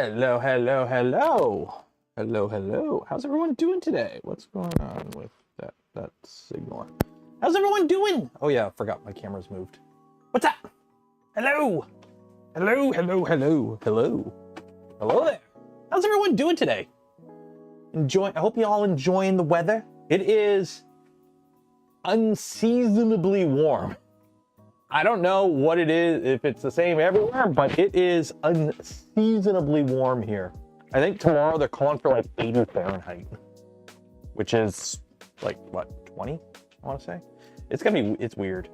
Hello, hello, hello. Hello, hello. How's everyone doing today? What's going on with that signal? How's everyone doing? Oh yeah, I forgot my camera's moved. What's up? Hello. Hello, hello, hello, hello. Hello there. How's everyone doing today? I hope you all enjoying the weather. It is unseasonably warm. I don't know what it is, if it's the same everywhere, but it is unseasonably warm here. I think tomorrow they're calling for like 80 Fahrenheit, which is like, what, 20, I want to say? It's weird.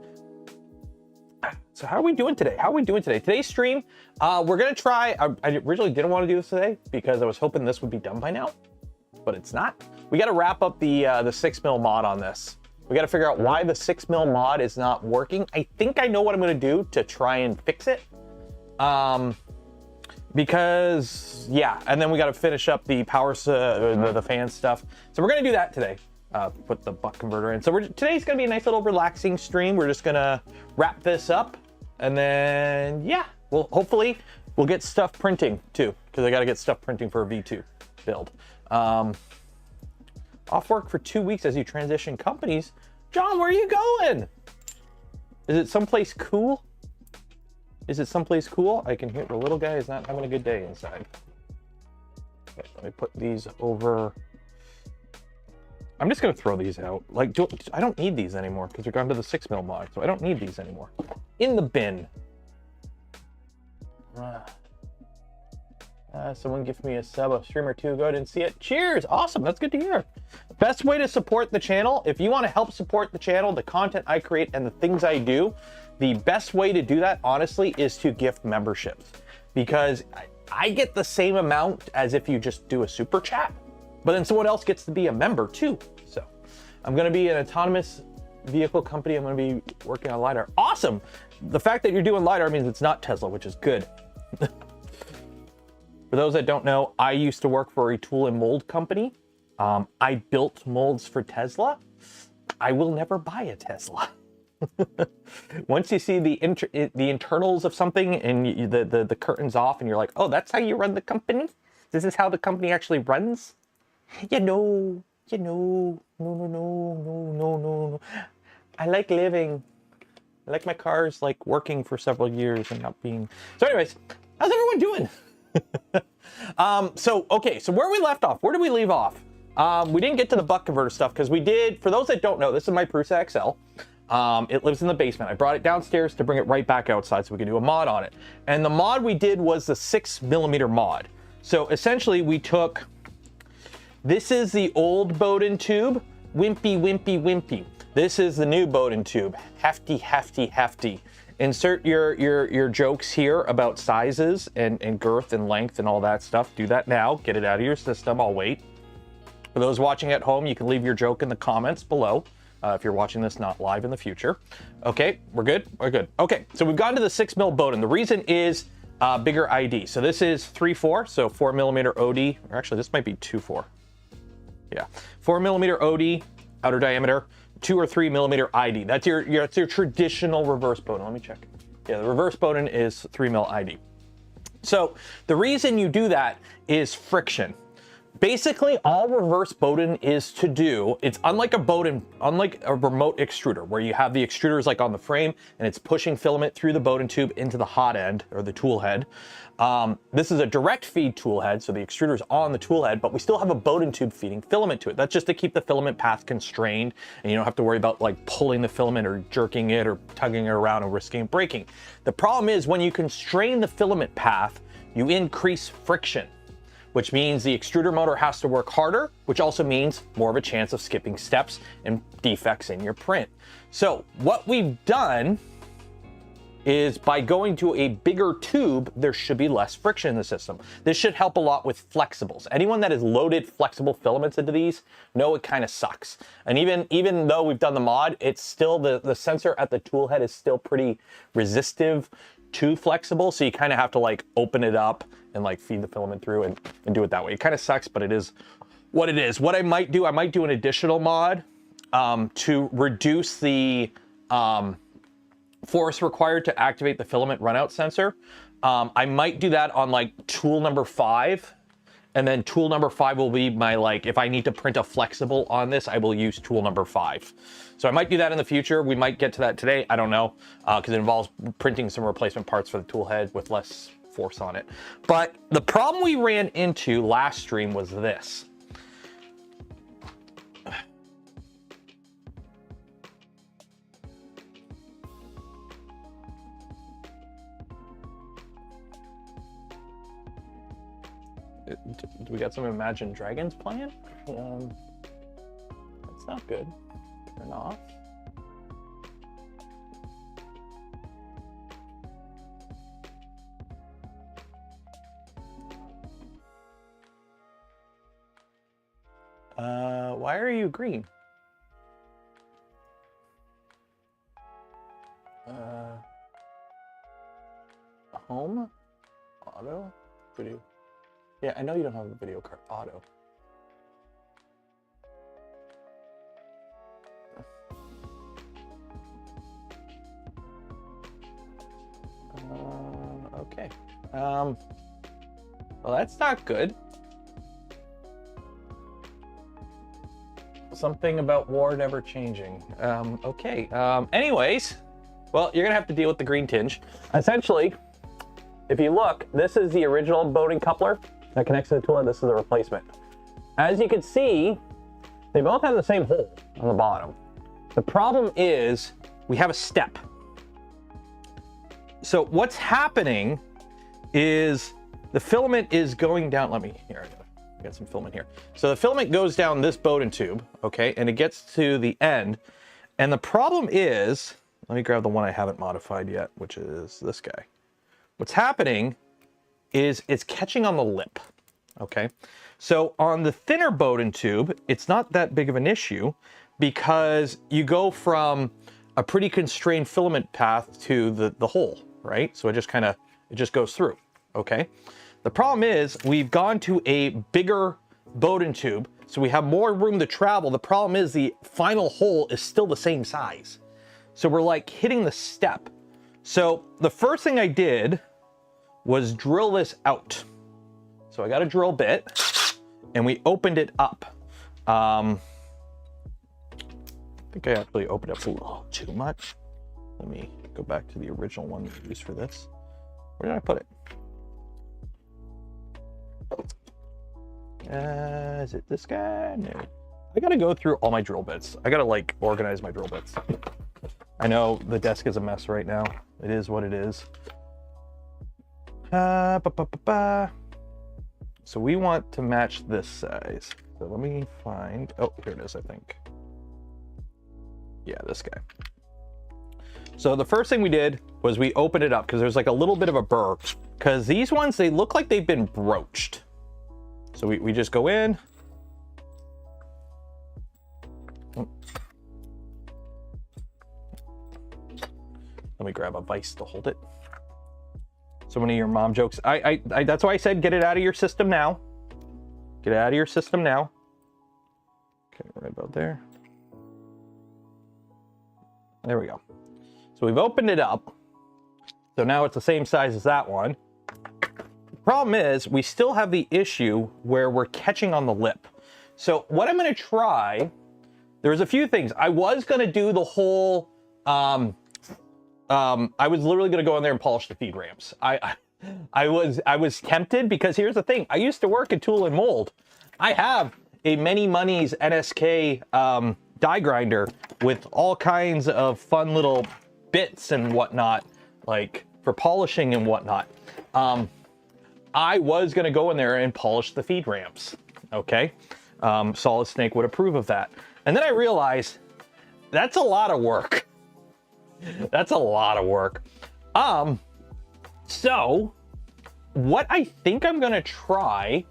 So how are we doing today? Today's stream, we're going to try, I originally didn't want to do this today because I was hoping this would be done by now, but it's not. We got to wrap up the 6mm mod on this. We got to figure out why the 6mm mod is not working. I think I know what I'm going to do to try and fix it. Because, yeah, and then we got to finish up the power, the fan stuff. So we're going to do that today. Put the buck converter in. So today's going to be a nice little relaxing stream. We're just going to wrap this up. And then, yeah, hopefully we'll get stuff printing too. Because I got to get stuff printing for a V2 build. Off work for 2 weeks as you transition companies. John, where are you going? Is it someplace cool? I can hear the little guy is not having a good day inside. Okay, let me put these over. I'm just gonna throw these out. Like, I don't need these anymore because they're gone to the 6mm mod, so I don't need these anymore. In the bin. Someone give me a sub, a stream or two. Go ahead and see it. Cheers! Awesome, that's good to hear. Best way to support the channel, if you want to help support the channel, the content I create, and the things I do, the best way to do that, honestly, is to gift memberships. Because I get the same amount as if you just do a super chat, but then someone else gets to be a member too. So I'm going to be an autonomous vehicle company. I'm going to be working on LiDAR. Awesome! The fact that you're doing LiDAR means it's not Tesla, which is good. For those that don't know, I used to work for a tool and mold company. I built molds for Tesla. I will never buy a Tesla. Once you see the internals of something and the curtains off and you're like, oh, that's how you run the company? This is how the company actually runs? No. I like living. I like my cars like working for several years and not being... So anyways, how's everyone doing? So where we left off, where did we leave off? We didn't get to the buck converter stuff because we did, for those that don't know, this is my PRUSA XL. It lives in the basement. I brought it downstairs to bring it right back outside so we could do a mod on it. And the mod we did was the 6mm mod. So essentially we took, this is the old Bowden tube, wimpy. This is the new Bowden tube, hefty. Insert your jokes here about sizes and girth and length and all that stuff. Do that now. Get it out of your system. I'll wait. For those watching at home, you can leave your joke in the comments below if you're watching this not live in the future. Okay, we're good? We're good. Okay, so we've gone to the 6mm Bowden. The reason is bigger ID. So this is 3.4, so 4mm OD, or actually this might be 2.4. Yeah, 4mm OD, outer diameter. 2 or 3mm ID. That's your traditional reverse Bowden. Let me check. Yeah, the reverse Bowden is 3mm ID. So the reason you do that is friction. Basically, all reverse Bowden is to do, it's unlike a Bowden, unlike a remote extruder where you have the extruders like on the frame and it's pushing filament through the Bowden tube into the hot end or the tool head. This is a direct feed tool head, so the extruder's on the tool head, but we still have a Bowden tube feeding filament to it. That's just to keep the filament path constrained and you don't have to worry about like pulling the filament or jerking it or tugging it around and risking breaking. The problem is when you constrain the filament path, you increase friction, which means the extruder motor has to work harder, which also means more of a chance of skipping steps and defects in your print. So what we've done is by going to a bigger tube, there should be less friction in the system. This should help a lot with flexibles. Anyone that has loaded flexible filaments into these know it kind of sucks. And even though we've done the mod, it's still, the sensor at the tool head is still pretty resistive to flexible. So you kind of have to like open it up and like feed the filament through and do it that way. It kind of sucks, but it is what it is. What I might do an additional mod to reduce the force required to activate the filament runout sensor. I might do that on like tool number 5. And then tool number 5 will be my, like, if I need to print a flexible on this, I will use tool number 5. So I might do that in the future. We might get to that today. I don't know, because it involves printing some replacement parts for the tool head with less force on it. But the problem we ran into last stream was this. Do we got some Imagine Dragons playing? That's not good. Turn off. Why are you green? Home? Auto? Video? Yeah, I know you don't have a video card. Auto. Okay. Well, that's not good. Something about war never changing. Okay. Anyways, well, you're gonna have to deal with the green tinge. Essentially, if you look, this is the original bowden coupler that connects to the tool, and this is the replacement. As you can see, they both have the same hole on the bottom. The problem is we have a step. So what's happening is the filament is going down. Let me, here, I got some filament here. So the filament goes down this bowden tube, okay, and it gets to the end. And the problem is, let me grab the one I haven't modified yet, which is this guy. What's happening is it's catching on the lip, okay? So on the thinner bowden tube, it's not that big of an issue because you go from a pretty constrained filament path to the hole, right? So it just goes through, okay? The problem is we've gone to a bigger bowden tube, so we have more room to travel. The problem is the final hole is still the same size. So we're like hitting the step. So the first thing I did was drill this out. So I got a drill bit and we opened it up. I think I actually opened it up a little too much. Let me go back to the original one we used for this. Where did I put it? Is it this guy? No. I gotta go through all my drill bits. I gotta like organize my drill bits. I know the desk is a mess right now. It is what it is. So we want to match this size. So let me find, oh, here it is, I think. Yeah, this guy. So the first thing we did was we opened it up because there's like a little bit of a burr because these ones, they look like they've been broached. So we just go in. Let me grab a vise to hold it. So many of your mom jokes. That's why I said get it out of your system now. Get it out of your system now. Okay, right about there. There we go. So we've opened it up. So now it's the same size as that one. The problem is we still have the issue where we're catching on the lip. So what I'm going to try, there's a few things. I was going to do the whole, I was literally going to go in there and polish the feed ramps. I was tempted because here's the thing. I used to work at Tool and Mold. I have a Many Monies NSK die grinder with all kinds of fun little bits and whatnot, like for polishing and whatnot. I was going to go in there and polish the feed ramps. Okay. Solid Snake would approve of that. And then I realized that's a lot of work. That's a lot of work. So what I think I'm going to try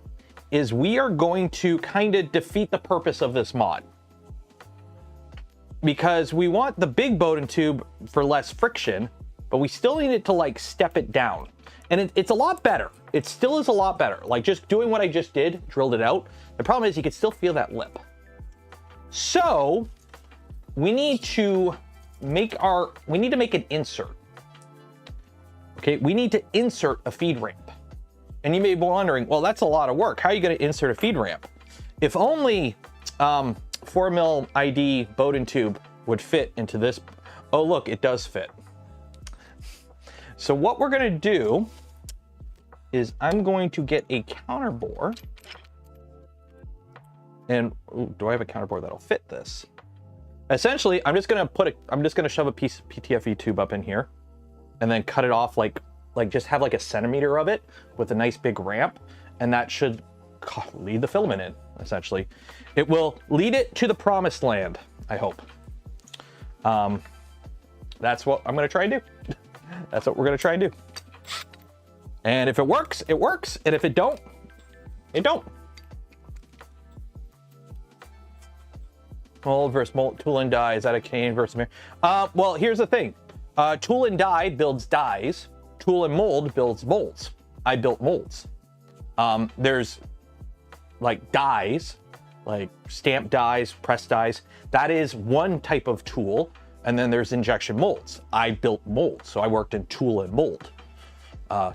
is we are going to kind of defeat the purpose of this mod. Because we want the big bowden tube for less friction, but we still need it to like step it down. And it's a lot better. It still is a lot better. Like just doing what I just did, drilled it out. The problem is you can still feel that lip. So we need to make an insert. Okay, we need to insert a feed ramp. And you may be wondering, well, that's a lot of work. How are you going to insert a feed ramp? If only 4mm ID Bowden tube would fit into this. Oh, look, it does fit. So what we're going to do is I'm going to get a counter bore. And ooh, do I have a counter bore that'll fit this? Essentially, I'm just going to shove a piece of PTFE tube up in here and then cut it off like just have like a centimeter of it with a nice big ramp, and that should lead the filament in, essentially. It will lead it to the promised land, I hope. That's what I'm gonna try and do. That's what we're gonna try and do. And if it works, it works. And if it don't, it don't. Mold versus mold, tool and die, is that a Canadian versus American? Well, here's the thing. Tool and die builds dies. Tool and mold builds molds. I built molds. There's like dies, like stamp dies, press dies. That is one type of tool. And then there's injection molds. I built molds, so I worked in tool and mold.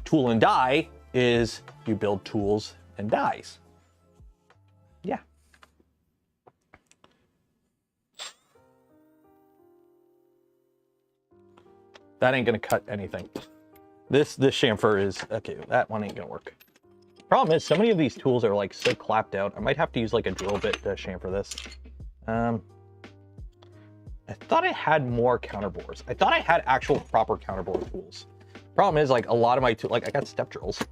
Tool and die is you build tools and dies. Yeah. That ain't gonna cut anything. This chamfer is, okay, that one ain't gonna work. Problem is, so many of these tools are like so clapped out. I might have to use like a drill bit to chamfer this. I thought I had more counterbores. I thought I had actual proper counterbore tools. Problem is, like a lot of my tools, like I got step drills.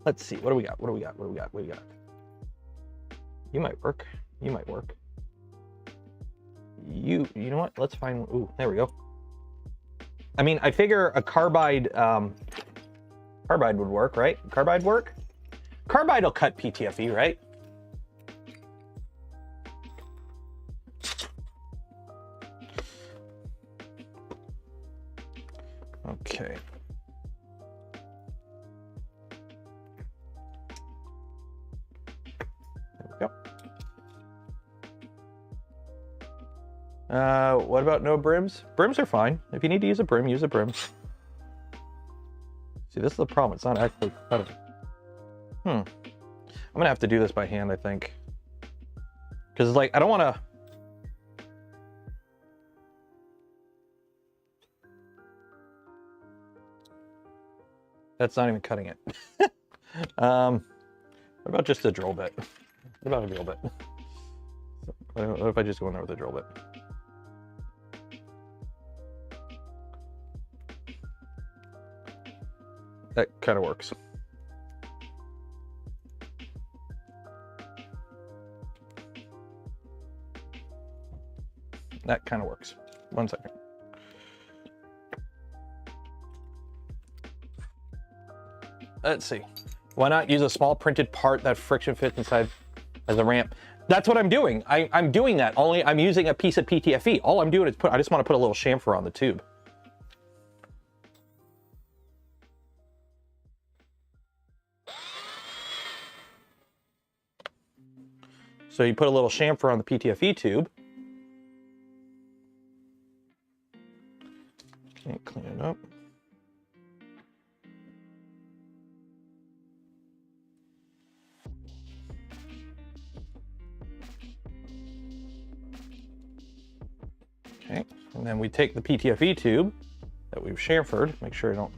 Let's see, what do we got? What do we got? What do we got? What do we got? You might work. You might work. You know what? Let's find, ooh, there we go. I mean, I figure a carbide, carbide would work, right? Carbide work? Carbide will cut PTFE, right? Okay. There we go. What about no brims? Brims are fine. If you need to use a brim, use a brim. See, this is the problem. It's not actually cut. I'm gonna have to do this by hand, I think. Because like, I don't want to... That's not even cutting it. What about just a drill bit? What about a drill bit? What if I just go in there with a drill bit? That kind of works. That kind of works. 1 second. Let's see. Why not use a small printed part that friction fits inside as a ramp? That's what I'm doing. I'm doing that. Only I'm using a piece of PTFE. All I'm doing is I just want to put a little chamfer on the tube. So you put a little chamfer on the PTFE tube. Okay, clean it up. Okay, and then we take the PTFE tube that we've chamfered, make sure you don't...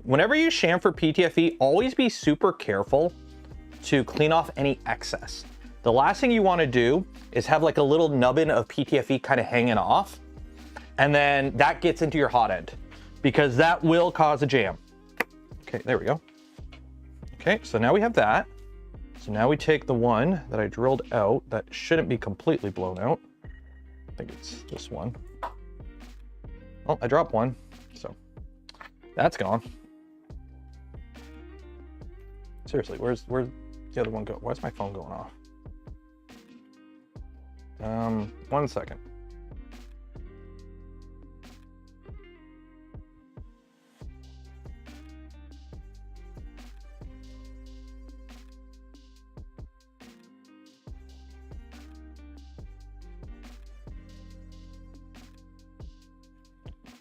Whenever you chamfer PTFE, always be super careful to clean off any excess. The last thing you want to do is have like a little nubbin of PTFE kind of hanging off, and then that gets into your hot end, because that will cause a jam. Okay, there we go. Okay, so now we have that. So now we take the one that I drilled out that shouldn't be completely blown out. I think it's this one. Oh, I dropped one, so that's gone. Seriously, where's the other one go? Why's my phone going off? 1 second.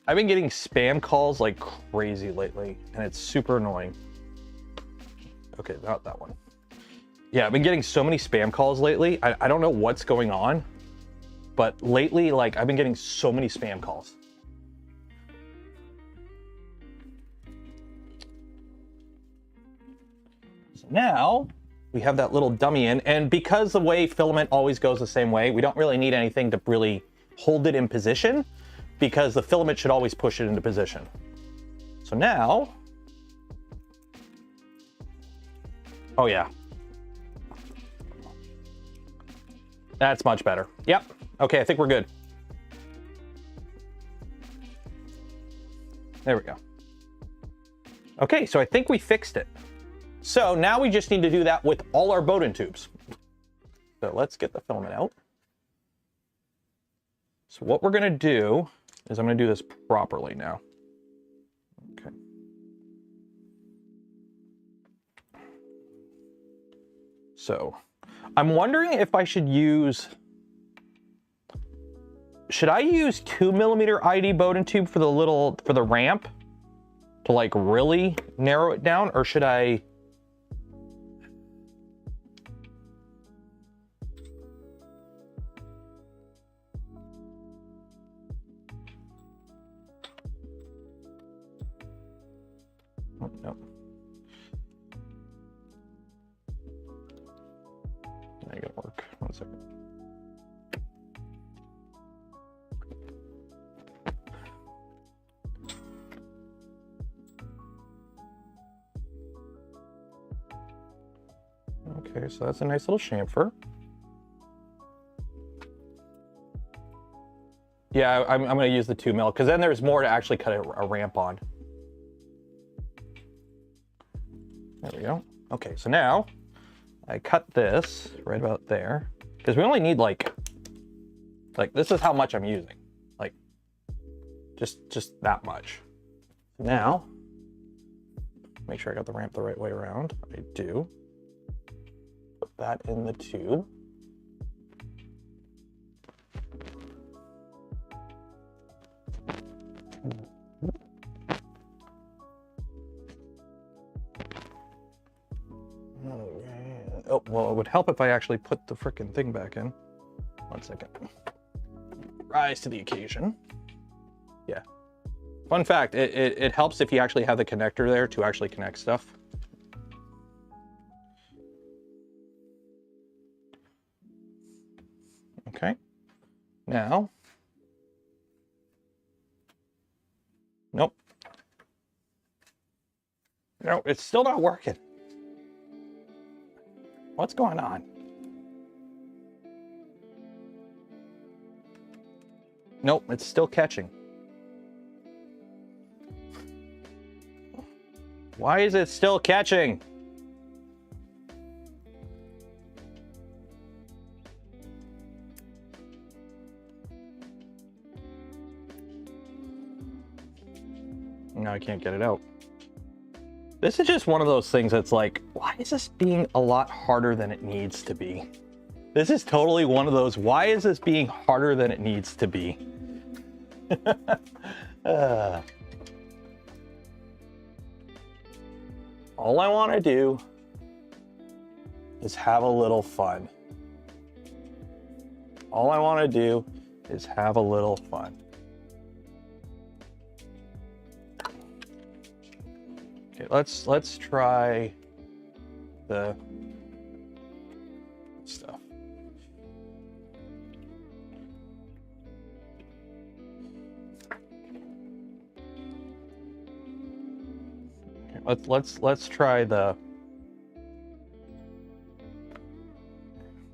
I've been getting spam calls like crazy lately, and it's super annoying. Okay, not that one. Yeah, I've been getting so many spam calls lately. I don't know what's going on, but lately, like, I've been getting so many spam calls. So now we have that little dummy in, and because the way filament always goes the same way, we don't really need anything to really hold it in position, because the filament should always push it into position. So now, oh yeah, that's much better. Yep. Okay, I think we're good. There we go. Okay, so I think we fixed it. So now we just need to do that with all our bowden tubes. So let's get the filament out. So what we're gonna do is I'm gonna do this properly now. Okay. So I'm wondering if I should use, should I use 2mm ID bowden tube for the ramp to like really narrow it down, or should I? Oh, no. That ain't gonna work. 1 second. Okay, so that's a nice little chamfer. Yeah, I'm going to use the 2mm because then there's more to actually cut a ramp on. There we go. Okay, so now I cut this right about there because we only need like this is how much I'm using, like just that much. Now, make sure I got the ramp the right way around. I do. Put that in the tube. Oh, well, it would help if I actually put the frickin' thing back in. 1 second. Rise to the occasion. Yeah. Fun fact, it helps if you actually have the connector there to actually connect stuff. Okay. Now. Nope. No, it's still not working. What's going on? Nope, it's still catching. Why is it still catching? No, I can't get it out. This is just one of those things that's like, why is this being a lot harder than it needs to be? This is totally one of those, why is this being harder than it needs to be? All I want to do is have a little fun. All I want to do is have a little fun. Okay, let's try the stuff. Okay, let's try the,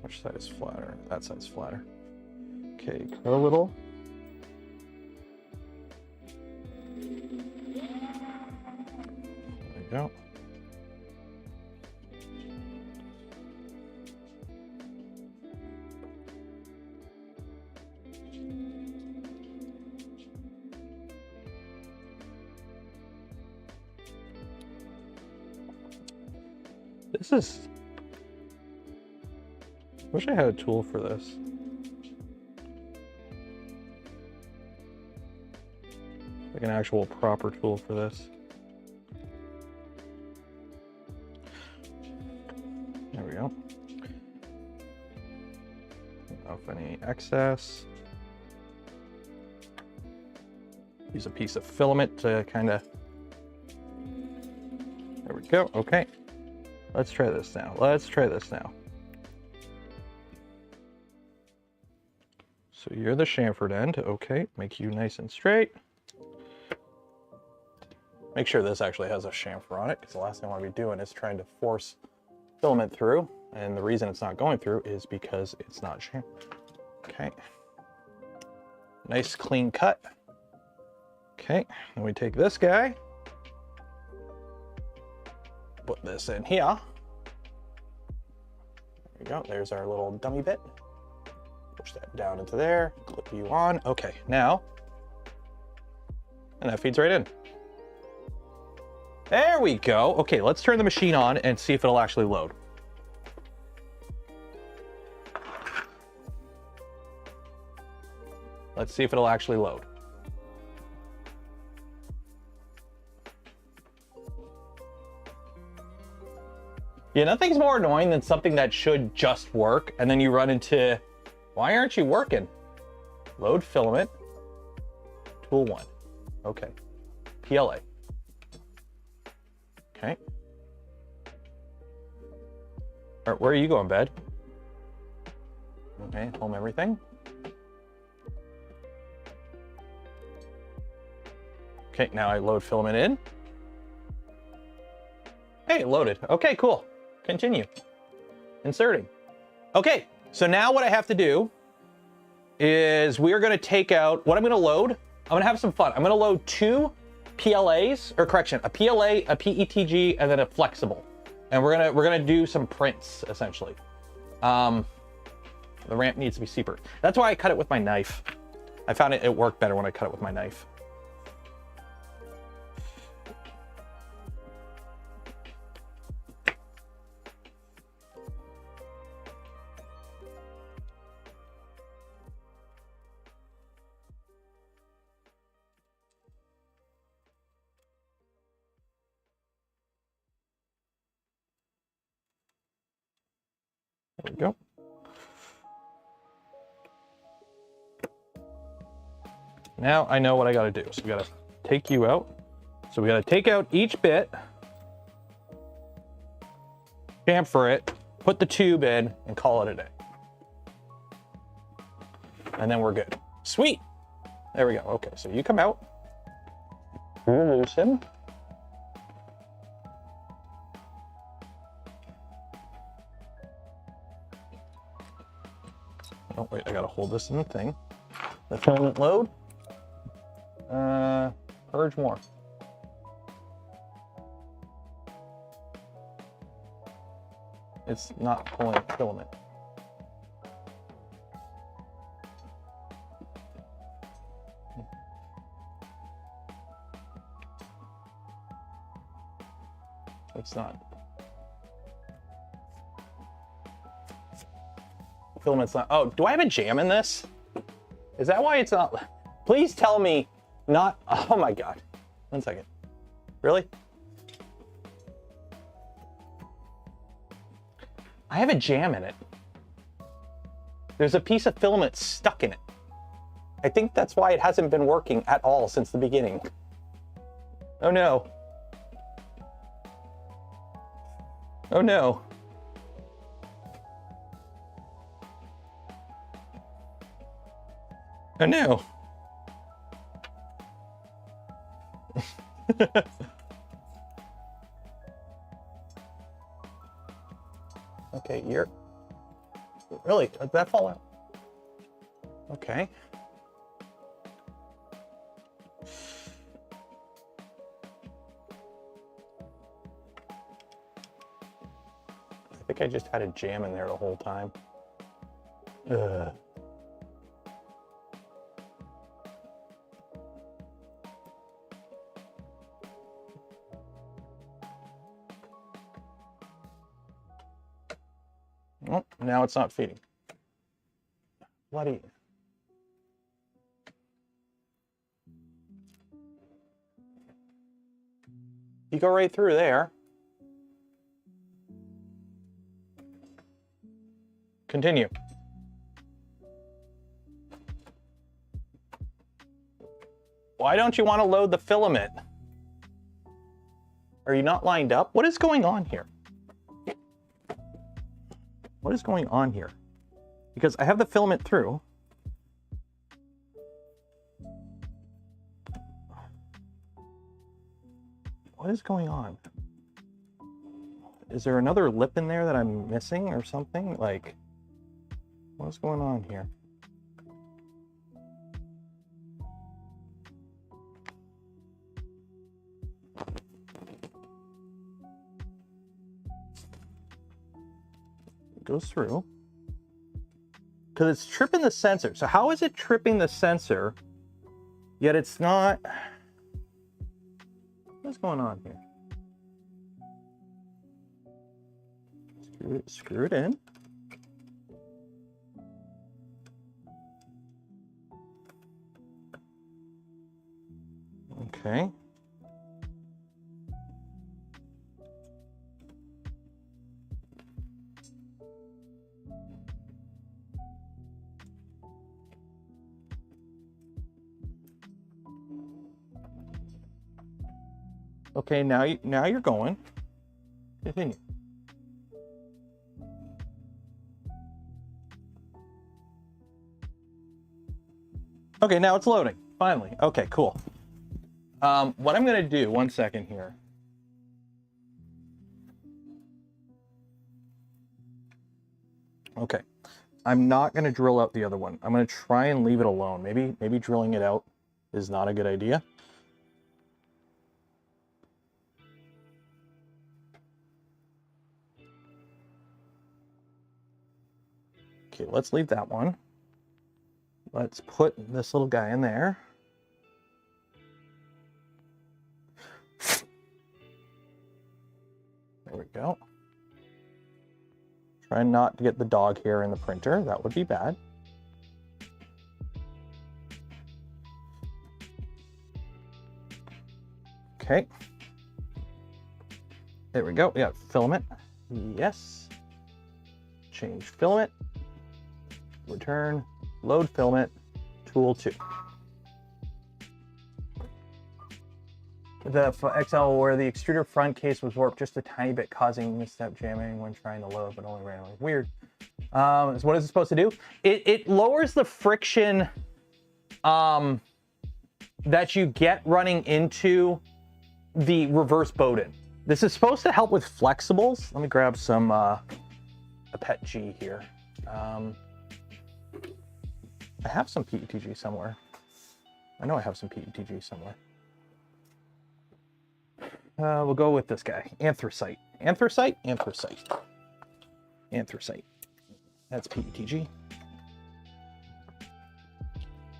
which side is flatter? That side's flatter. Okay, cut a little. Go. This is, wish I had a tool for this. like an actual proper tool for this. There we go. Off any excess. Use a piece of filament to kind of, there we go. Okay, let's try this now. Let's try this now. So you're the chamfered end. Okay, make you nice and straight. Make sure this actually has a chamfer on it, because the last thing I want to be doing is trying to force filament through. And the reason it's not going through is because it's not chamfered. Okay. Nice clean cut. Okay, then we take this guy, put this in here. There we go, there's our little dummy bit. Push that down into there, clip you on. Okay, now, and that feeds right in. There we go. Okay, let's turn the machine on and see if it'll actually load. Let's see if it'll actually load. Yeah, nothing's more annoying than something that should just work, and then you run into, why aren't you working? Load filament, tool 1. Okay, PLA. Okay. All right, where are you going, bed? Okay, home everything. Okay, now I load filament in. Hey, loaded. Okay, cool. Continue. Inserting. Okay, so now what I have to do is we are going to take out, what I'm going to load, I'm going to have some fun. I'm going to load 2 PLAs, or correction, a PLA, a PETG, and then a flexible. And we're gonna do some prints, essentially. The ramp needs to be steeper. That's why I cut it with my knife. I found it worked better when I cut it with my knife. There we go. Now I know what I got to do. So we got to take you out. So we got to take out each bit, chamfer it, put the tube in, and call it a day. And then we're good. Sweet. There we go. Okay, so you come out. You loosen. Oh, wait, I gotta hold this in the thing. The filament load. Purge more. It's not pulling filament. It's not. Filament's not. Oh, do I have a jam in this? Is that why it's not? Please tell me not. Oh my God. 1 second. Really? I have a jam in it. There's a piece of filament stuck in it. I think that's why it hasn't been working at all since the beginning. Oh no. Oh no. Oh no. Okay, you're really, did that fall out? Okay. I think I just had a jam in there the whole time. Ugh. Oh, now it's not feeding. Bloody. You go right through there. Continue. Why don't you want to load the filament? Are you not lined up? What is going on here? What is going on here? Because I have the filament through. What is going on? Is there another lip in there that I'm missing or something? Like, what's going on here? It goes through. Because it's tripping the sensor. So how is it tripping the sensor, yet it's not... What's going on here? Screw it in. Okay. Okay, now you're going. Continue. Okay, now it's loading. Finally. Okay, cool. What I'm gonna do, one second here. Okay, I'm not gonna drill out the other one. I'm gonna try and leave it alone. Maybe drilling it out is not a good idea. Okay, let's leave that one. Let's put this little guy in there. There we go. Try not to get the dog hair in the printer. That would be bad. Okay. There we go. We got filament. Yes. Change filament. Return. Load filament. Tool 2. The XL where the extruder front case was warped just a tiny bit, causing misstep jamming when trying to load, but only randomly. Weird. So what is it supposed to do? It lowers the friction that you get running into the reverse bowden. This is supposed to help with flexibles. Let me grab some a pet G here. I have some PETG somewhere. I know I have some PETG somewhere. We'll go with this guy, anthracite. Anthracite? Anthracite. Anthracite. That's PETG.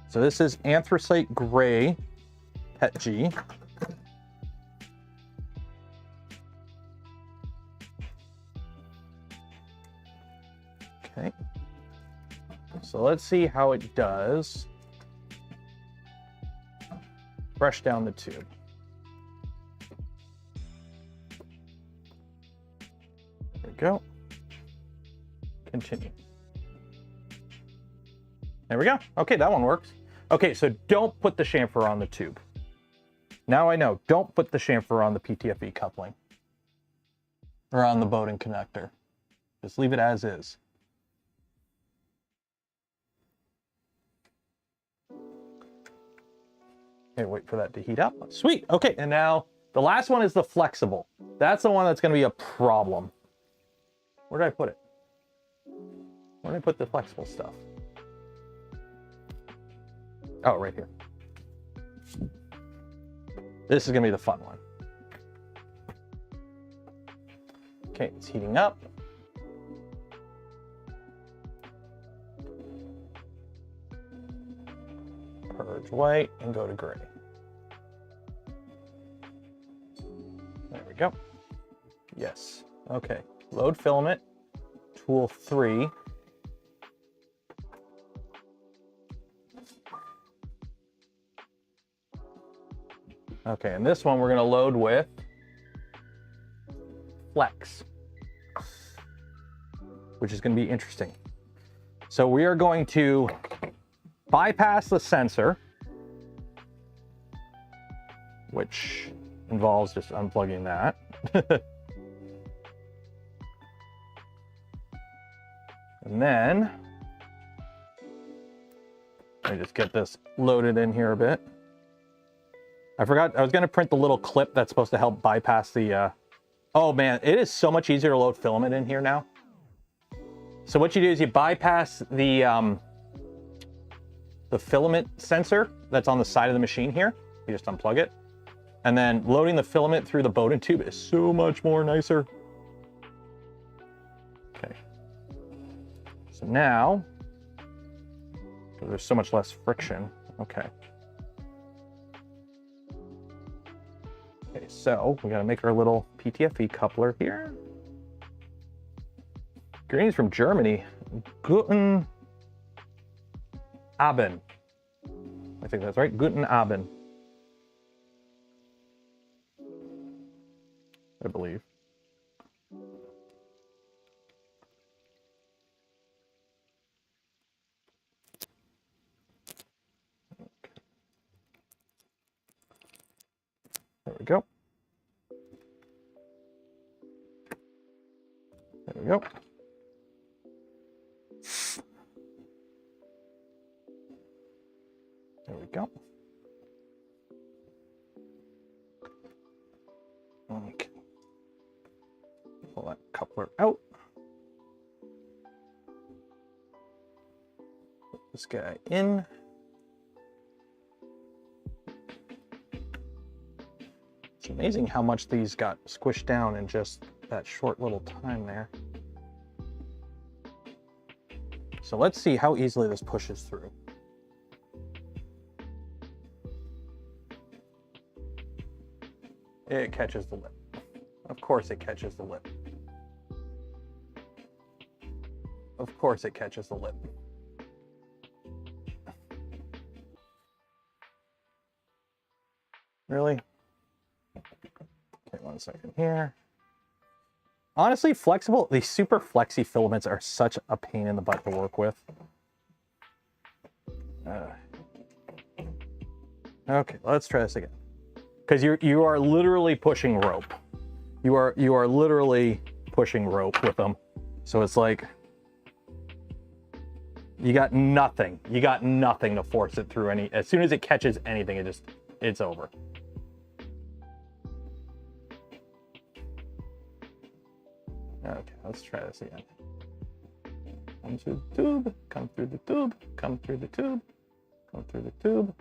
So this is anthracite gray pet G. Okay. So let's see how it does. Brush down the tube. There we go. Continue. There we go. Okay, that one works. Okay, so don't put the chamfer on the tube. Now I know, don't put the chamfer on the PTFE coupling or on the bowden connector. Just leave it as is. Okay, wait for that to heat up. Sweet. Okay, and now the last one is the flexible. That's the one that's going to be a problem. Where did I put it? Where did I put the flexible stuff? Oh, right here. This is going to be the fun one. Okay, it's heating up. Purge white and go to gray. There we go. Yes. Okay. Load filament. Tool 3. Okay, and this one we're going to load with flex, which is going to be interesting. So we are going to bypass the sensor, which involves just unplugging that. And then, let me just get this loaded in here a bit. I forgot, I was going to print the little clip that's supposed to help bypass the, oh man, it is so much easier to load filament in here now. So what you do is you bypass the filament sensor that's on the side of the machine here. You just unplug it. And then loading the filament through the bowden tube is so much more nicer. Okay. So now, there's so much less friction. Okay. Okay, so we gotta make our little PTFE coupler here. Greetings from Germany. Guten Abend. I think that's right. Guten Abend. I believe. There we go. There we go. There we go. Okay. Pull that coupler out. Put this guy in. It's amazing how much these got squished down in just that short little time there. So let's see how easily this pushes through. It catches the lip. Of course it catches the lip. Of course it catches the lip. Really? Okay, 1 second here. Honestly, flexible, these super flexy filaments are such a pain in the butt to work with. Okay, let's try this again. Because you are literally pushing rope. You are literally pushing rope with them. So it's like you got nothing. You got nothing to force it through any. As soon as it catches anything, it's over. Okay, let's try this again. Come through the tube, come through the tube, come through the tube, come through the tube.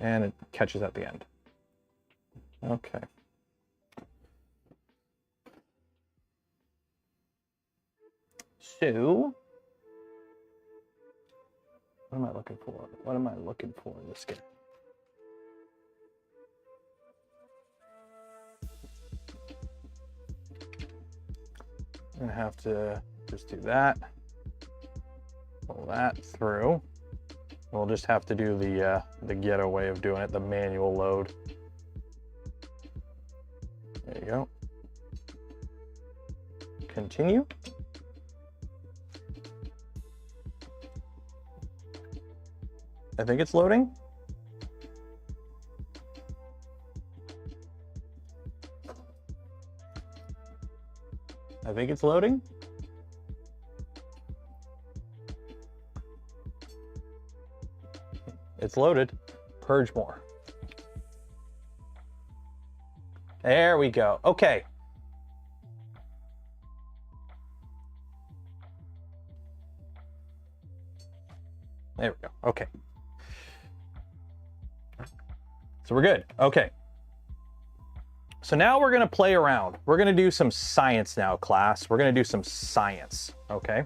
And it catches at the end. Okay. So, what am I looking for? What am I looking for in this game? I'm gonna have to just do that. Pull that through. We'll just have to do the ghetto way of doing it, the manual load. There you go. Continue. I think it's loading. I think it's loading. It's loaded. Purge more. There we go. Okay. There we go. Okay. So we're good. Okay. So now we're going to play around. We're going to do some science now, class. We're going to do some science. Okay.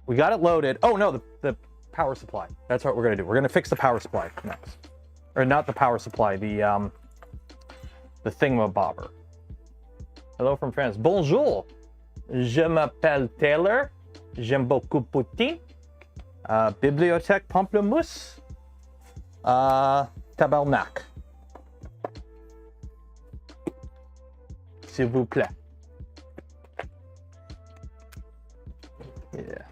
We got it loaded. Oh, no, the power supply. That's what we're going to do. We're going to fix the power supply next. Or not the power supply, the thingamabobber. Hello from France. Bonjour. Je m'appelle Taylor. J'aime beaucoup poutine. Bibliothèque Pamplemousse. Tabarnak. s'il vous plaît. Yeah.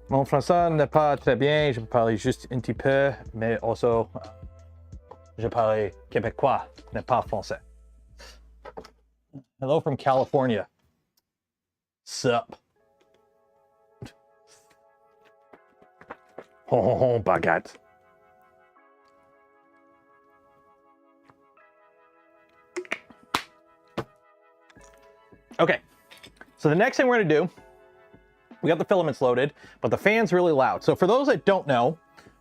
Mon français n'est pas très bien, je parle juste un petit peu, mais also, je parle québécois, n'est pas français. Hello from California. Sup? Oh, baguette. Okay, so the next thing we're gonna do, we got the filaments loaded, but the fan's really loud. So for those that don't know,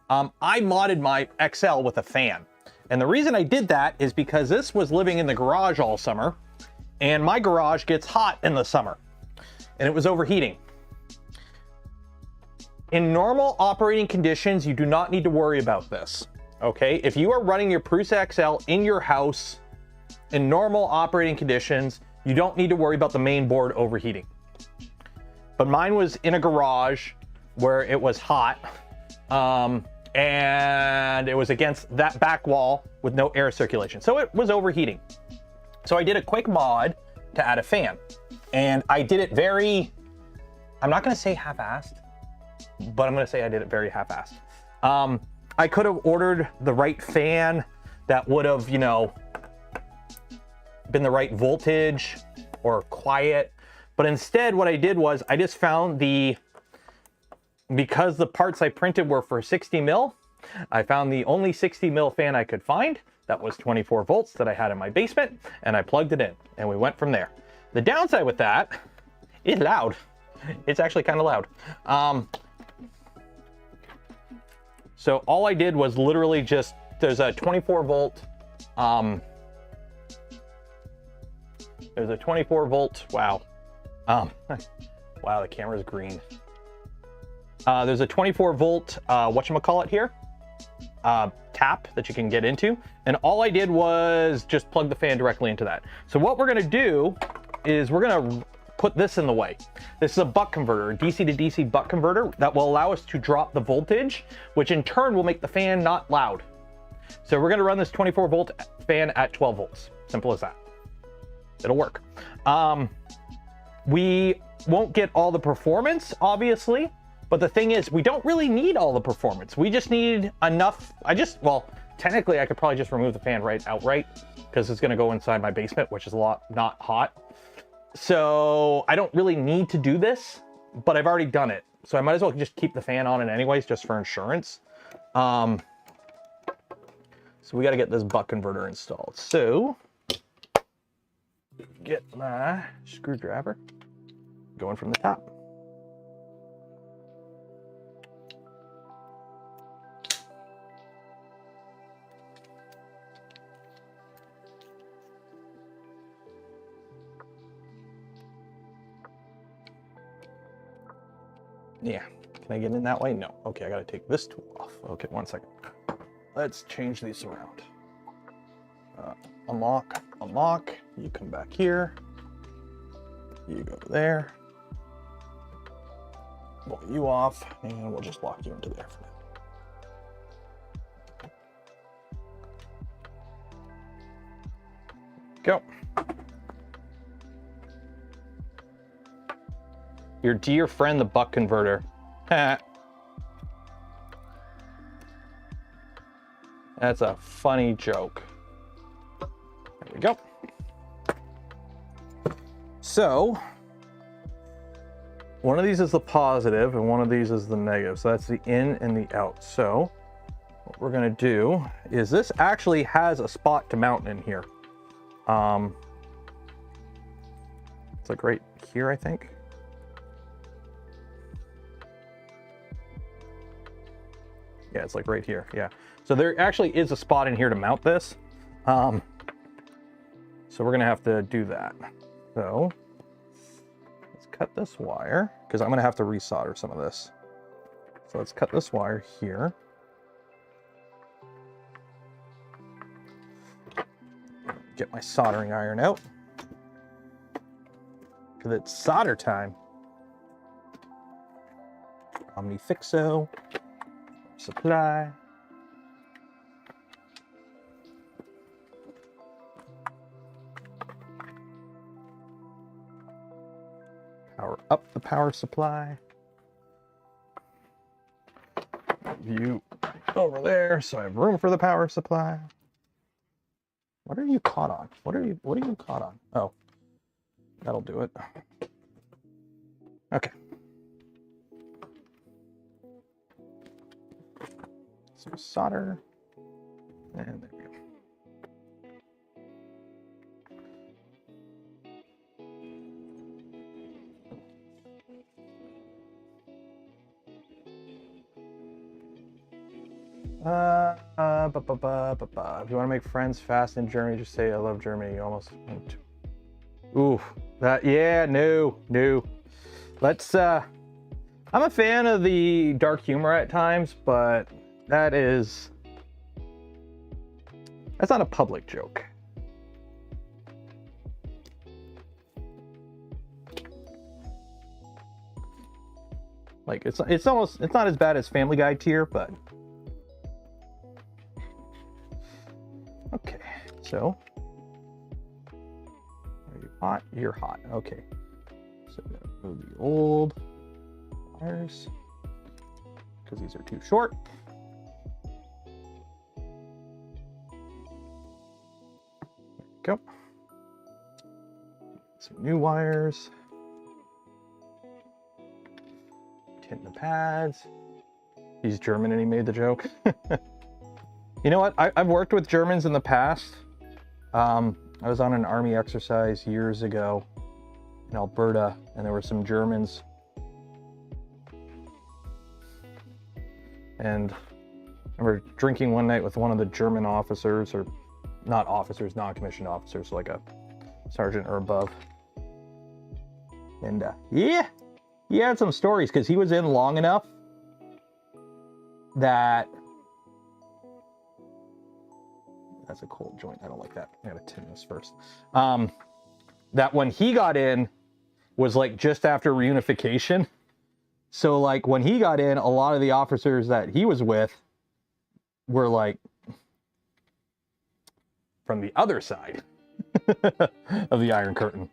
I modded my XL with a fan. And the reason I did that is because this was living in the garage all summer, and my garage gets hot in the summer, and it was overheating. In normal operating conditions, you do not need to worry about this, okay? If you are running your PRUSA XL in your house in normal operating conditions, you don't need to worry about the main board overheating. But mine was in a garage where it was hot, and it was against that back wall with no air circulation. So it was overheating. So I did a quick mod to add a fan. And I did it very, I'm not gonna say half-assed, but I'm gonna say I did it very half-assed. I could have ordered the right fan that would have, you know, been the right voltage or quiet. But instead, what I did was I just found because the parts I printed were for 60 mil, I found the only 60 mil fan I could find that was 24 volts that I had in my basement, and I plugged it in, and we went from there. The downside with that is loud. It's actually kind of loud. So all I did was literally just, there's a 24 volt, wow. Wow, the camera's green. There's a 24 volt, whatchamacallit here, tap that you can get into. And all I did was just plug the fan directly into that. So what we're gonna do is we're gonna put this in the way. This is a buck converter, a DC to DC buck converter that will allow us to drop the voltage, which in turn will make the fan not loud. So we're gonna run this 24 volt fan at 12 volts. Simple as that. It'll work. We won't get all the performance, obviously, but the thing is, we don't really need all the performance. We just need enough. Well, technically I could probably just remove the fan outright because it's gonna go inside my basement, which is a lot not hot. So I don't really need to do this, but I've already done it. So I might as well just keep the fan on it anyways, just for insurance. So we got to get this buck converter installed. So get my screwdriver going from the top. Yeah, can I get in that way? No. Okay, I gotta take this tool off. Okay, 1 second. Let's change these around. Unlock, unlock. You come back here. You go there. Pull you off, and we'll just lock you into there for now. Go. Your dear friend, the buck converter. That's a funny joke. There we go. So, one of these is the positive and one of these is the negative. So that's the in and the out. So what we're gonna do is this actually has a spot to mount in here. It's like right here, I think. Yeah, it's like right here, yeah. So there actually is a spot in here to mount this. So we're gonna have to do that. So let's cut this wire, because I'm gonna have to resolder some of this. So let's cut this wire here. Get my soldering iron out, because it's solder time. Omnifixo. Supply. Power up the power supply. View over there, so I have room for the power supply. What are you caught on? What are you caught on? Oh, that'll do it. Okay. Some solder, and there we go. If you want to make friends fast in Germany, just say I love Germany. You almost went to... Ooh, that, yeah, no. Let's, I'm a fan of the dark humor at times, but that's not a public joke. Like, it's not as bad as Family Guy tier, but... Okay, so... Are you hot? You're hot, okay. So I'm gonna move the old wires, because these are too short. There we go. Some new wires. Tin the pads. He's German and he made the joke. You know what? I've worked with Germans in the past. I was on an army exercise years ago in Alberta, and there were some Germans. And I remember drinking one night with one of the German officers, or not officers, non-commissioned officers, like a sergeant or above. And yeah, he had some stories because he was in long enough that... That's a cold joint. I don't like that. I gotta tin this first. That when he got in was like just after reunification. So like when he got in, a lot of the officers that he was with were like from the other side of the Iron Curtain.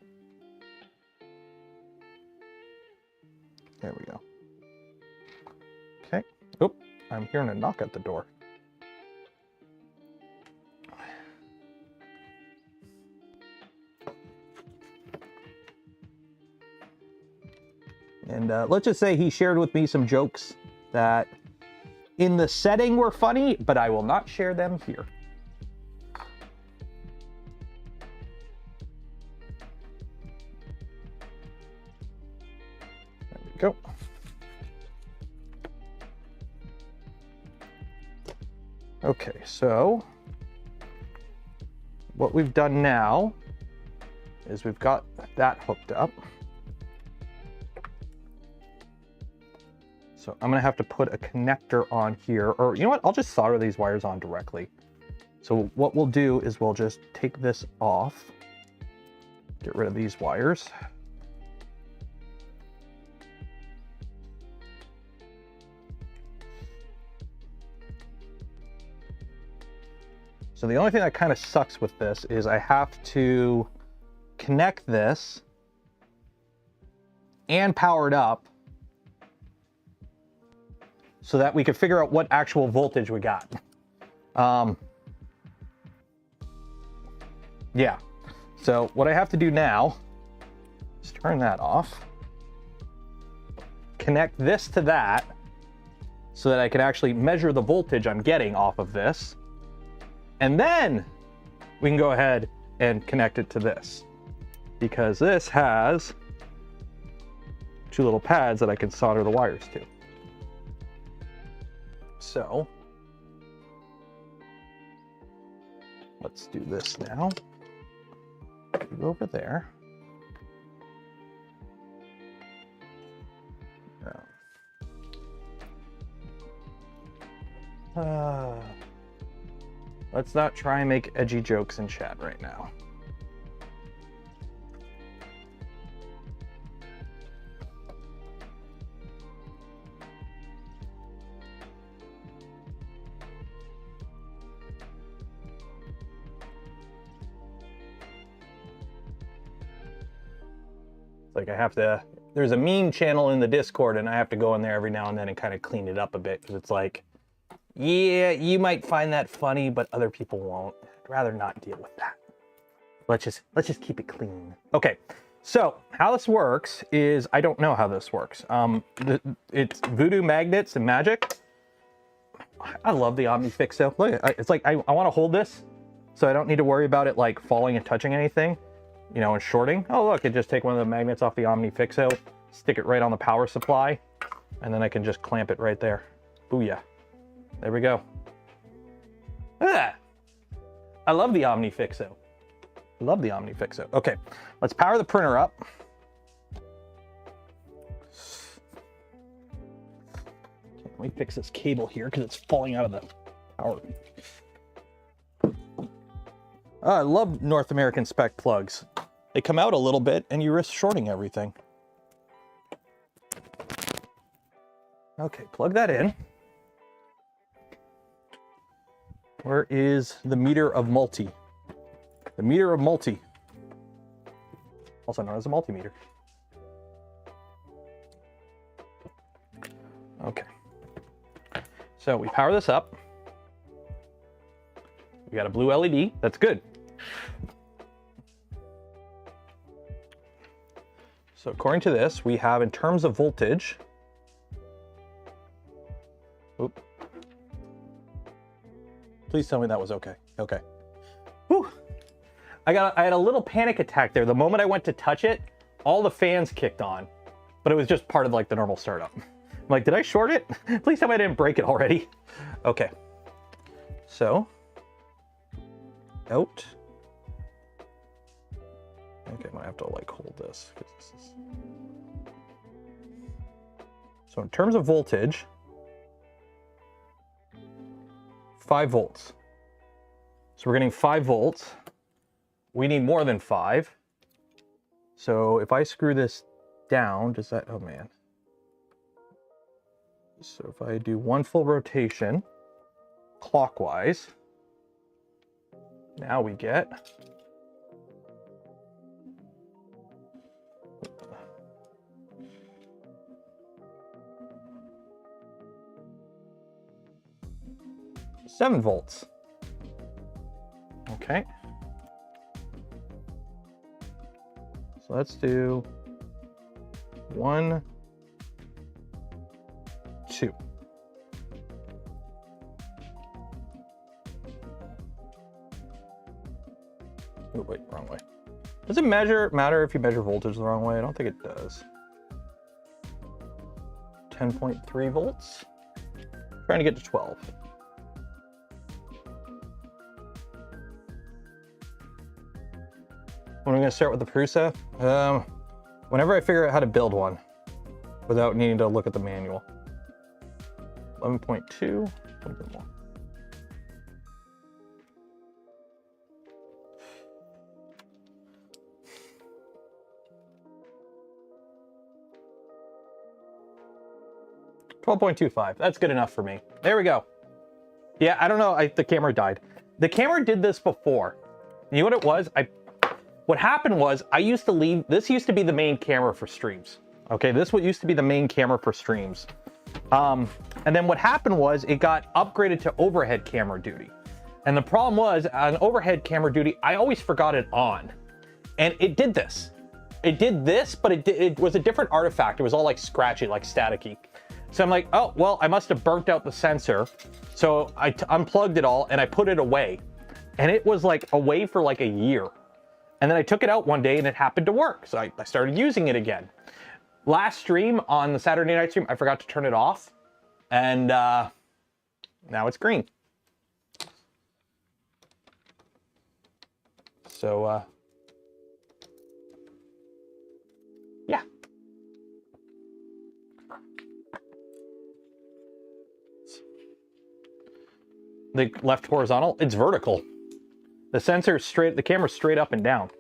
There we go. Okay. Oh, I'm hearing a knock at the door. And let's just say he shared with me some jokes that in the setting were funny, but I will not share them here. There we go. Okay, so what we've done now is we've got that hooked up. So I'm gonna have to put a connector on here, or you know what? I'll just solder these wires on directly. So what we'll do is we'll just take this off, get rid of these wires. So the only thing that kind of sucks with this is I have to connect this and power it up so that we could figure out what actual voltage we got. Yeah, so what I have to do now is turn that off, connect this to that so that I can actually measure the voltage I'm getting off of this, and then we can go ahead and connect it to this, because this has two little pads that I can solder the wires to. So let's do this now. Go over there. Let's not try and make edgy jokes in chat right now. Like I have to there's a meme channel in the Discord, and I have to go in there every now and then and kind of clean it up a bit, because it's like, yeah, you might find that funny, but other people won't. I'd rather not deal with that. Let's just keep it clean. Okay, so how this works is, I don't know how this works. It's voodoo magnets and magic. I love the OmniFixo. Look, it's like I want to hold this, so I don't need to worry about it like falling and touching anything, you know, and shorting. Oh look, it just take one of the magnets off the OmniFixo, stick it right on the power supply, and then I can just clamp it right there. Booyah. There we go. Ah, I love the OmniFixo. I love the OmniFixo. Okay, let's power the printer up. Let me fix this cable here because it's falling out of the power. I love North American spec plugs. They come out a little bit and you risk shorting everything. Okay, plug that in. Where is the meter of multi? The meter of multi, also known as a multimeter. Okay, so we power this up. We got a blue LED, that's good. So according to this, we have, in terms of voltage, oop. Please tell me that was okay. Okay. Whew. I had a little panic attack there. The moment I went to touch it, all the fans kicked on, but it was just part of like the normal startup. I'm like, did I short it? Please tell me I didn't break it already. Okay. So, out. Okay, I'm gonna have to like hold this, because this is... So in terms of voltage, 5 volts. So we're getting 5 volts. We need more than 5. So if I screw this down, does that, oh man. So if I do 1 full rotation clockwise, now we get $7 volts. Okay. So let's do 1, 2. Oh, wait, wrong way. Does it matter if you measure voltage the wrong way? I don't think it does. 10.3 volts. Trying to get to 12. When are we going to start with the PRUSA? Whenever I figure out how to build one without needing to look at the manual. 11.2, a little bit more. $12.25. That's good enough for me. There we go. Yeah, I don't know. The camera died. The camera did this before. You know what it was? What happened was, I used to leave, this used to be the main camera for streams. Okay, this what used to be the main camera for streams. And then what happened was, it got upgraded to overhead camera duty. And the problem was, on overhead camera duty, I always forgot it on. And it did this. It did this, but it was a different artifact. It was all like scratchy, like staticky. So I'm like, oh, well, I must have burnt out the sensor. So I unplugged it all and I put it away. And it was like away for like a year. And then I took it out one day and it happened to work. So I started using it again. Last stream, on the Saturday night stream, I forgot to turn it off. And now it's green. So, yeah. The left horizontal, it's vertical. The sensor's straight, the camera's straight up and down.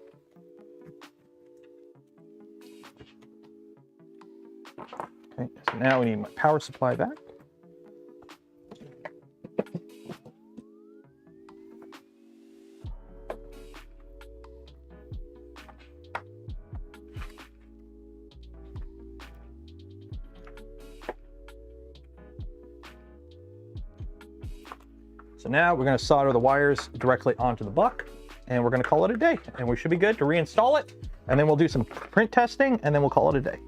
Okay, so now we need my power supply back. So now we're going to solder the wires directly onto the buck, and we're going to call it a day, and we should be good to reinstall it, and then we'll do some print testing, and then we'll call it a day.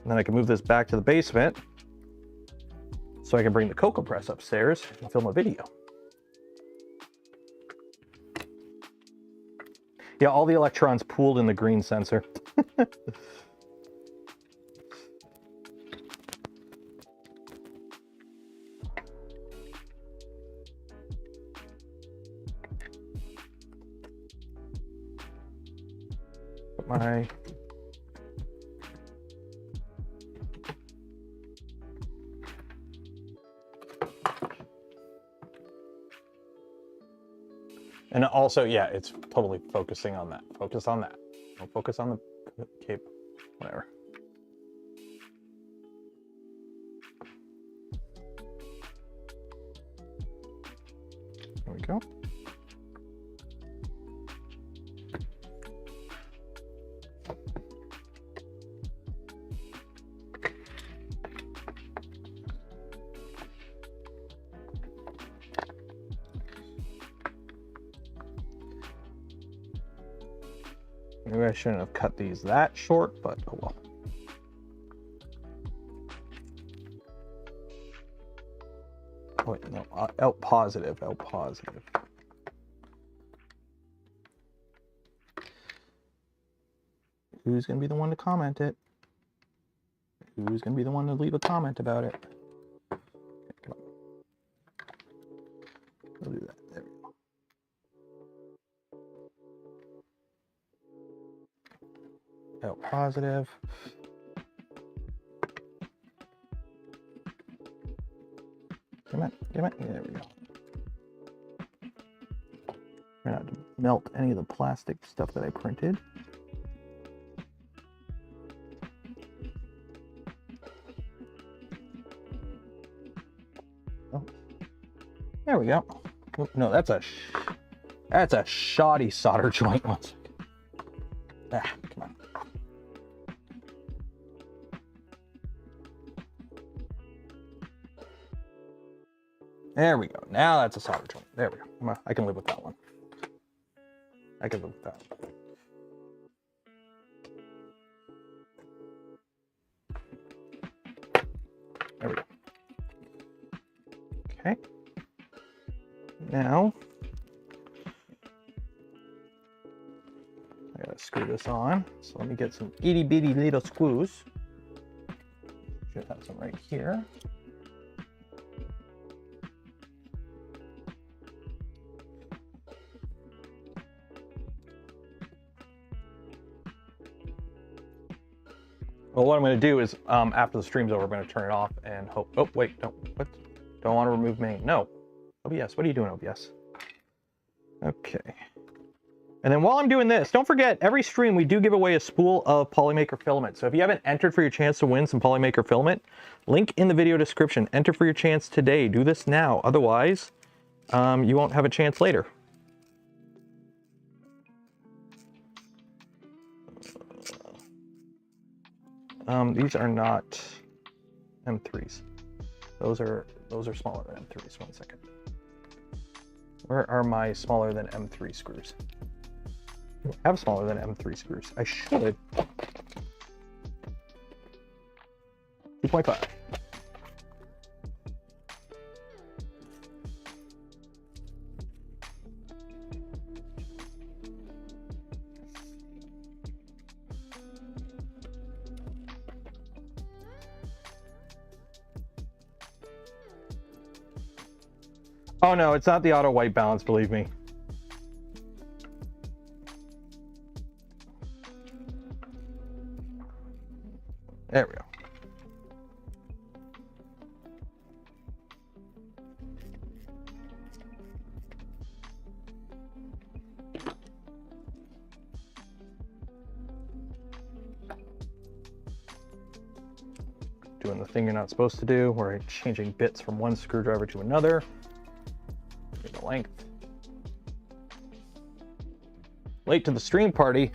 And then I can move this back to the basement so I can bring the cocoa press upstairs and film a video. Yeah, all the electrons pooled in the green sensor. Put my and also, yeah, it's totally focusing on that. Focus on that. Don't focus on the cape, whatever. There we go. Maybe I shouldn't have cut these that short, but oh well. Oh, wait, no, out positive, out positive. Who's gonna be the one to comment it? Who's gonna be the one to leave a comment about it? Okay, come on. We'll do that. There we go. Out positive. Come on, come on. There we go. Try not to melt any of the plastic stuff that I printed. Oh, there we go. Oh, no, that's a shoddy solder joint. One second. Ah, come on. There we go. Now that's a solder joint. There we go. I can live with that one. I can live with that. There we go. Okay. Now, I gotta screw this on. So let me get some itty bitty little screws. Should have some right here. Well, what I'm going to do is, after the stream's over, I'm going to turn it off and hope. Oh, wait, don't. What? Don't want to remove main. No. OBS. What are you doing, OBS? Okay. And then while I'm doing this, don't forget, every stream we do give away a spool of polymaker filament. So if you haven't entered for your chance to win some polymaker filament, link in the video description. Enter for your chance today. Do this now. Otherwise, you won't have a chance later. These are not M3s. Those are smaller than M3s. One second. Where are my smaller than M3 screws? I have smaller than M3 screws. I should. 2.5. Oh no, it's not the auto white balance, believe me. There we go. Doing the thing you're not supposed to do, where I'm changing bits from one screwdriver to another. The length. Late to the stream party.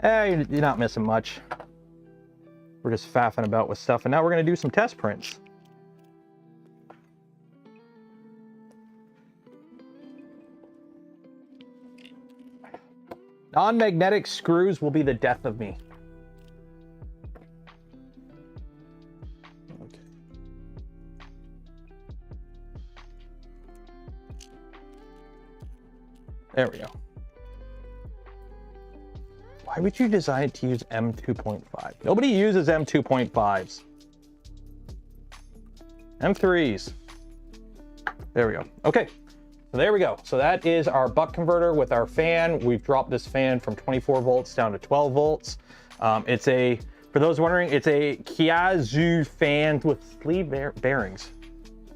You're not missing much. We're just faffing about with stuff, and now we're going to do some test prints. Non-magnetic screws will be the death of me. Okay. There we go. Why would you design it to use M2.5? Nobody uses M2.5s. M3s. There we go. Okay. So there we go. So that is our buck converter with our fan. We've dropped this fan from 24 volts down to 12 volts. It's a, for those wondering, it's a Kiazu fan with sleeve bearings.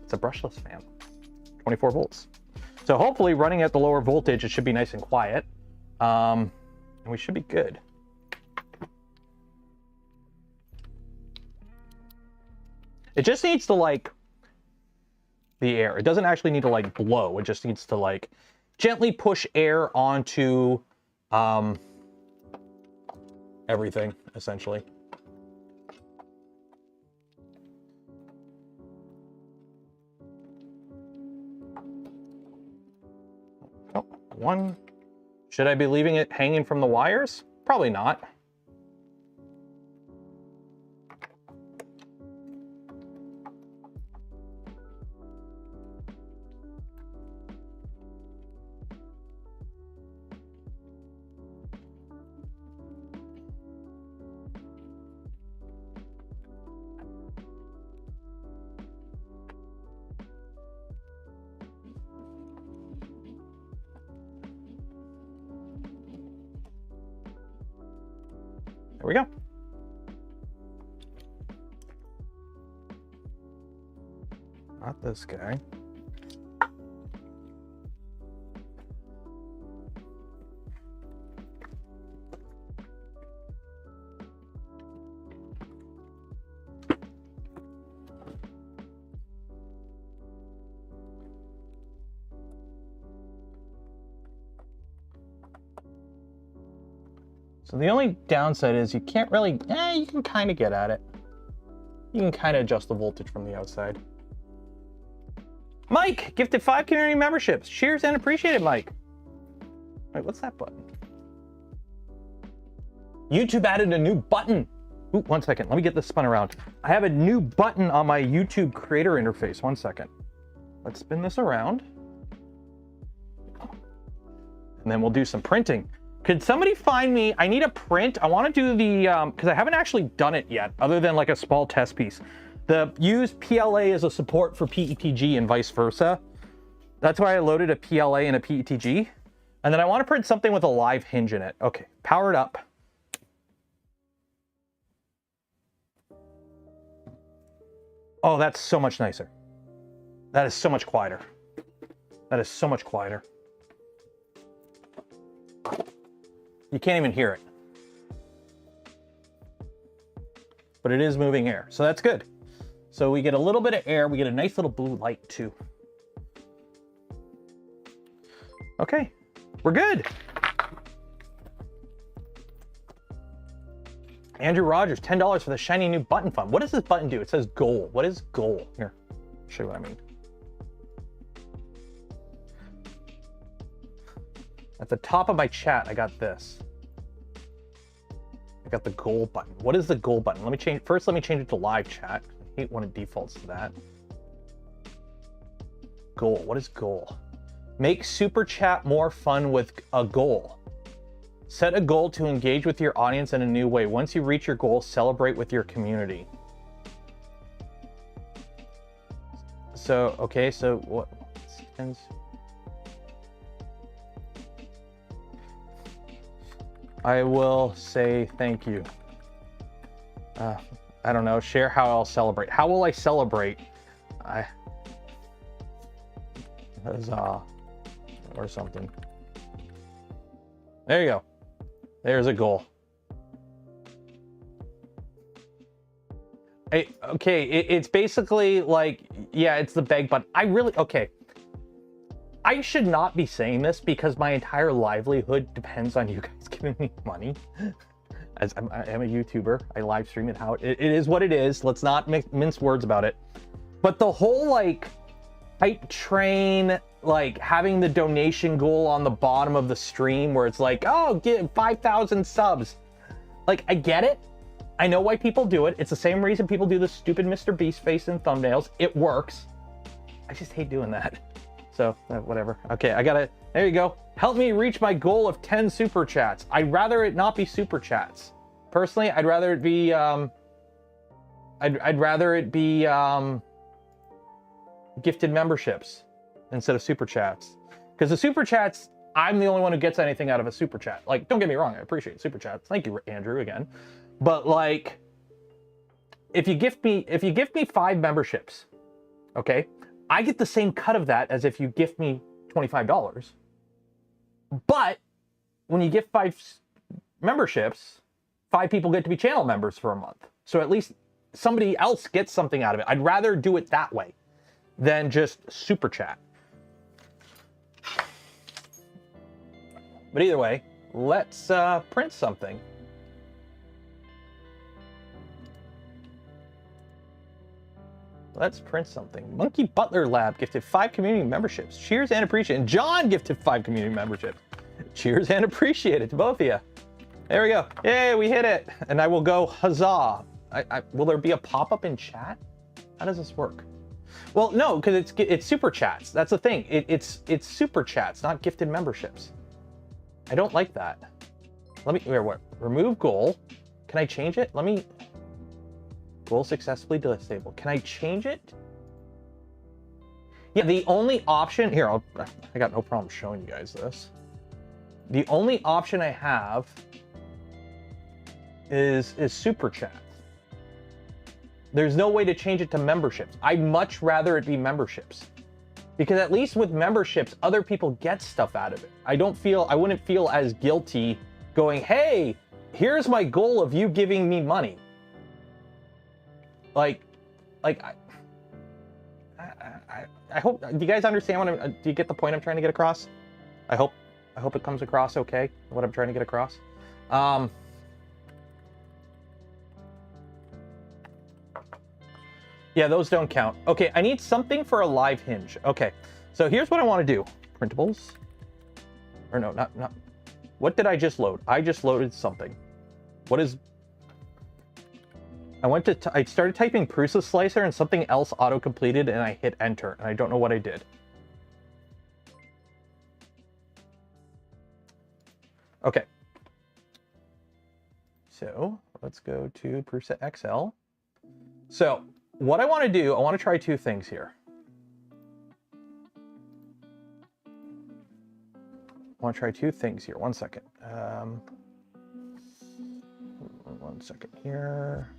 It's a brushless fan, 24 volts. So hopefully running at the lower voltage, it should be nice and quiet. And we should be good. It just needs to like the air. It doesn't actually need to like blow. It just needs to like gently push air onto everything, essentially. Oh, one. Should I be leaving it hanging from the wires? Probably not. There we go. Not this guy. So the only downside is you can't really, you can kind of get at it. You can kind of adjust the voltage from the outside. Mike, gifted 5 community memberships. Cheers and appreciate it, Mike. Wait, what's that button? YouTube added a new button. Ooh, 1 second, let me get this spun around. I have a new button on my YouTube creator interface. 1 second. Let's spin this around. And then we'll do some printing. Could somebody find me, I need a print. I want to do the, because I haven't actually done it yet, other than like a small test piece. The use PLA as a support for PETG and vice versa. That's why I loaded a PLA and a PETG. And then I want to print something with a live hinge in it. Okay, power it up. Oh, that's so much nicer. That is so much quieter. That is so much quieter. You can't even hear it. But it is moving air, so that's good. So we get a little bit of air, we get a nice little blue light too. Okay, we're good. Andrew Rogers, $10 for the shiny new button fun. What does this button do? It says goal. What is goal? Here, I'll show you what I mean. At the top of my chat, I got this. I got the goal button. What is the goal button? Let me change, first let me change it to live chat. I hate when it defaults to that. Goal, what is goal? Make super chat more fun with a goal. Set a goal to engage with your audience in a new way. Once you reach your goal, celebrate with your community. So, okay, so what? I will say thank you. I don't know, share how I'll celebrate. How will I celebrate? Huzzah, or something. There you go. There's a goal. Okay, it's basically like, yeah, it's the beg button. Okay. I should not be saying this because my entire livelihood depends on you guys giving me money. As I am a YouTuber, I live stream it how it is what it is. Let's not mince words about it. But the whole like hype train like having the donation goal on the bottom of the stream where it's like, oh, get 5,000 subs. Like, I get it. I know why people do it. It's the same reason people do the stupid Mr. Beast face in thumbnails. It works. I just hate doing that. So, whatever. Okay, I gotta, there you go. Help me reach my goal of 10 super chats. I'd rather it not be super chats. Personally, I'd rather it be, I'd rather it be gifted memberships instead of super chats. Because the super chats, I'm the only one who gets anything out of a super chat. Like, don't get me wrong, I appreciate super chats. Thank you, Andrew, again. But like, if you gift me 5 memberships, okay, I get the same cut of that as if you gift me $25. But when you gift 5 memberships, 5 people get to be channel members for a month. So at least somebody else gets something out of it. I'd rather do it that way than just super chat. But either way, let's print something. Let's print something. Monkey Butler Lab gifted 5 community memberships. Cheers and appreciate it. And John gifted 5 community memberships. Cheers and appreciate it to both of you. There we go. Yay, we hit it. And I will go huzzah. Will there be a pop-up in chat? How does this work? Well, no, because it's super chats. That's the thing. It's super chats, not gifted memberships. I don't like that. Let me, what? Remove goal. Can I change it? Let me, goal successfully disabled. Can I change it? Yeah, the only option, here, I got no problem showing you guys this. The only option I have is super chat. There's no way to change it to memberships. I'd much rather it be memberships. Because at least with memberships, other people get stuff out of it. I wouldn't feel as guilty going, hey, here's my goal of you giving me money. I hope, do you guys understand do you get the point I'm trying to get across? I hope it comes across okay, what I'm trying to get across. Yeah, those don't count. Okay, I need something for a live hinge. Okay, so here's what I want to do. Printables. Or no, not. What did I just load? I just loaded something. What is... I started typing PRUSA slicer and something else auto-completed and I hit enter and I don't know what I did. Okay. So let's go to PRUSA XL. So what I want to do, I want to try 2 things here. One second. One second here.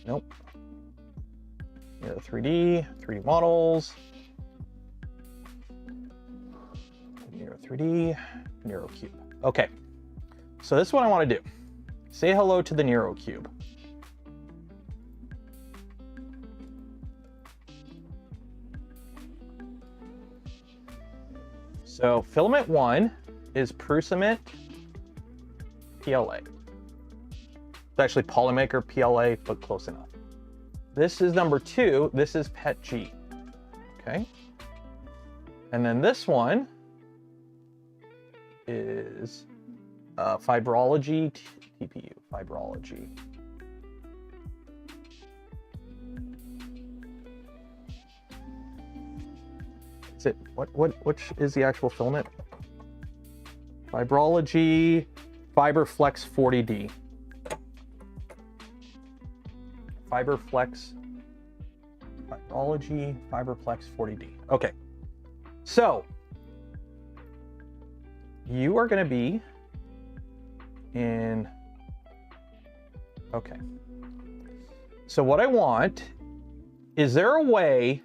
Nope. Yeah, 3D models. Nero 3D, Nero Cube. Okay. So this is what I want to do. Say hello to the Nero Cube. So filament 1 is PRUSament PLA. It's actually polymaker PLA, but close enough. This is number 2. This is PET G. Okay. And then this one is fibrology TPU. Fibrology. Is it which is the actual filament? Fibrology Fiberflex 40D. Fiberflex Fibrology Fiberflex 40D. Okay. So you are going to be in, okay. So what I want, is there a way,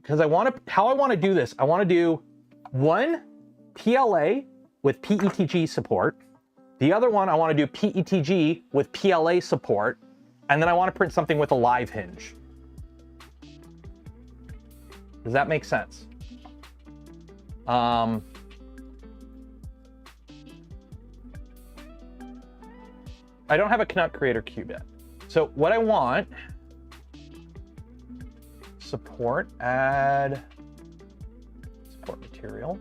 because how I want to do this, I want to do one PLA with PETG support. The other one, I want to do PETG with PLA support. And then I want to print something with a live hinge. Does that make sense? I don't have a Canuck creator cube yet. So what I want, support, add support material.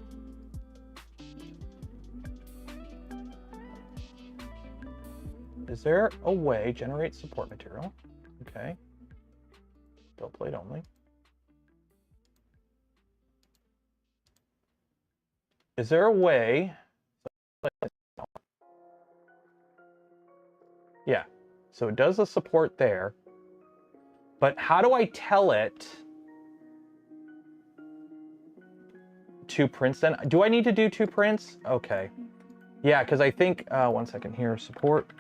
Is there a way, generate support material? Okay. Build plate only. Is there a way? Yeah, so it does the support there, but how do I tell it two prints then? Do I need to do two prints? Okay. Yeah, because I think, 1 second here, support.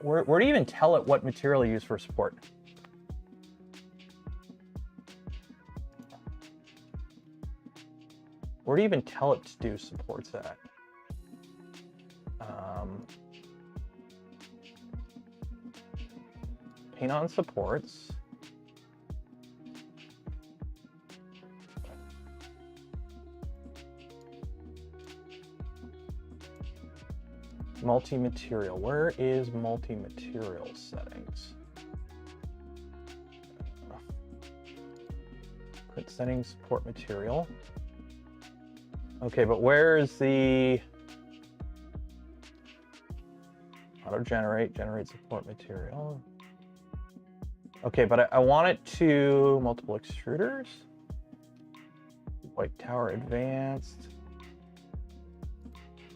Where do you even tell it what material you use for support? Where do you even tell it to do supports at? Paint on supports. Multi-material. Where is multi-material settings? Print settings, support material. Okay, but where is the auto-generate, generate support material? Okay, but I want it to multiple extruders. White tower advanced.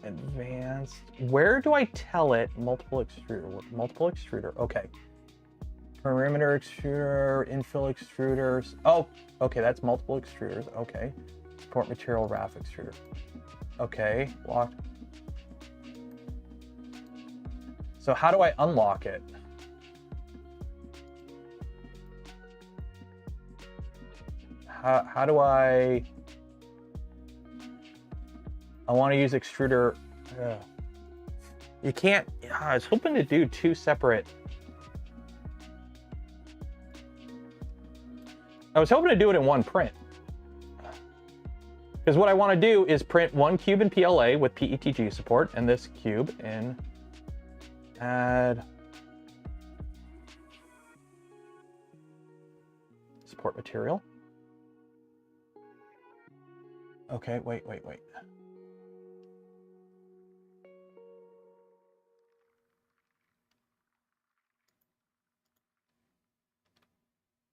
Advanced. Where do I tell it multiple extruder? Multiple extruder. Okay. Perimeter extruder, infill extruders. Oh, okay, that's multiple extruders. Okay. Support material, RAF extruder. Okay, lock. So how do I unlock it? How do I want to use extruder. You can't. I was hoping to do two separate. I was hoping to do it in one print. Because what I want to do is print one cube in PLA with PETG support and this cube in add support material. Okay, wait.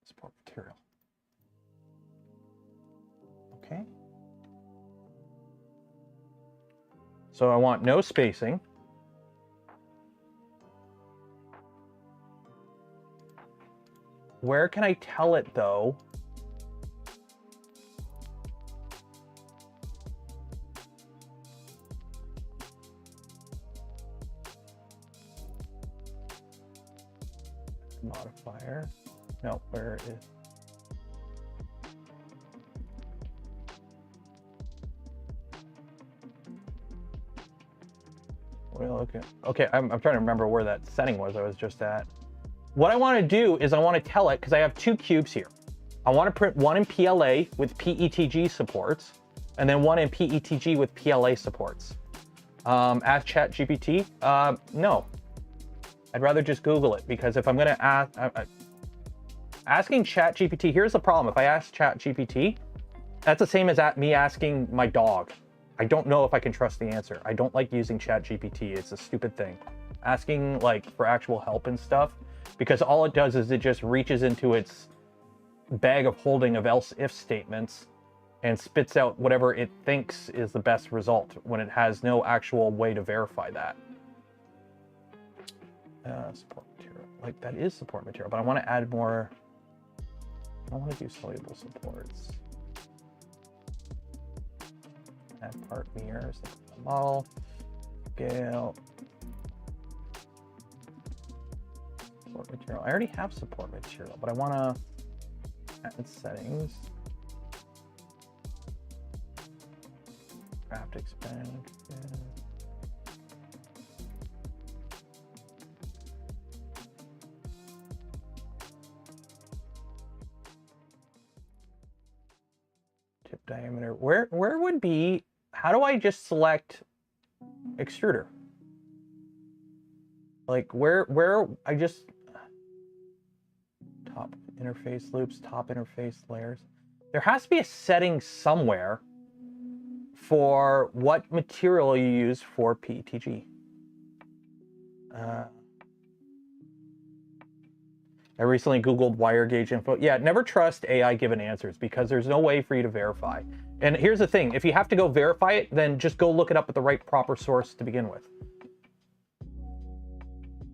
Support material. Okay. So I want no spacing. Where can I tell it though? Modifier. No, where is? Well, okay, I'm trying to remember where that setting was I was just at. What I want to do is I want to tell it, because I have two cubes here. I want to print one in PLA with PETG supports, and then one in PETG with PLA supports. Ask ChatGPT? No. I'd rather just Google it, because if I'm going to ask... asking ChatGPT, here's the problem. If I ask ChatGPT, that's the same as me asking my dog. I don't know if I can trust the answer. I don't like using ChatGPT. It's a stupid thing. Asking like for actual help and stuff, because all it does is it just reaches into its bag of holding of else if statements and spits out whatever it thinks is the best result when it has no actual way to verify that. Support material. Like that is support material, but I want to add more. I want to do soluble supports. Add part mirrors, the model, scale, support material. I already have support material, but I want to add settings. Craft expand. Tip diameter. Where would be? How do I just select extruder? Like where I just Interface loops, top interface layers. There has to be a setting somewhere for what material you use for PETG. I recently Googled wire gauge info. Yeah, never trust AI given answers because there's no way for you to verify. And here's the thing, if you have to go verify it, then just go look it up at the right proper source to begin with.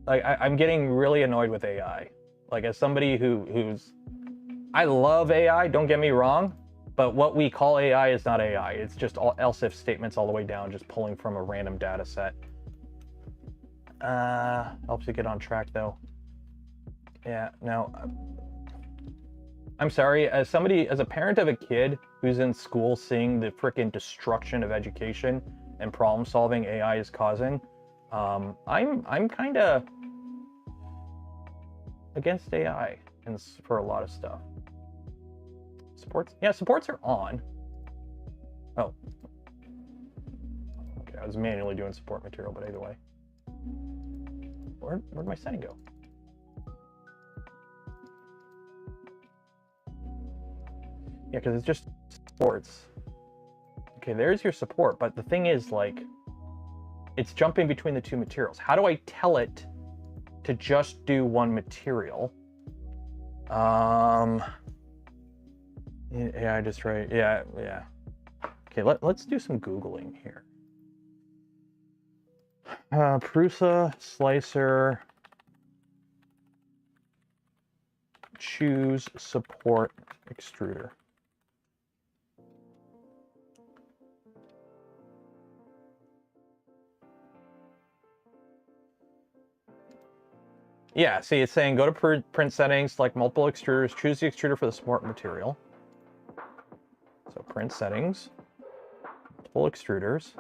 Like, I'm getting really annoyed with AI. Like, as somebody who's... I love AI, don't get me wrong, but what we call AI is not AI. It's just all else if statements all the way down, just pulling from a random data set. Helps you get on track though. Yeah, no. I'm sorry, as a parent of a kid who's in school seeing the frickin' destruction of education and problem solving AI is causing, I'm kind of against AI for a lot of stuff. Supports? Yeah, supports are on. Oh. Okay, I was manually doing support material, but either way. Where'd my setting go? Yeah, because it's just supports. Okay, there's your support, but the thing is, like, it's jumping between the two materials. How do I tell it to just do one material? Yeah, I just write, yeah. Okay, let's do some Googling here. PRUSA slicer, choose support extruder. Yeah, see, it's saying go to print settings, select multiple extruders, choose the extruder for the support material. So print settings, multiple extruders.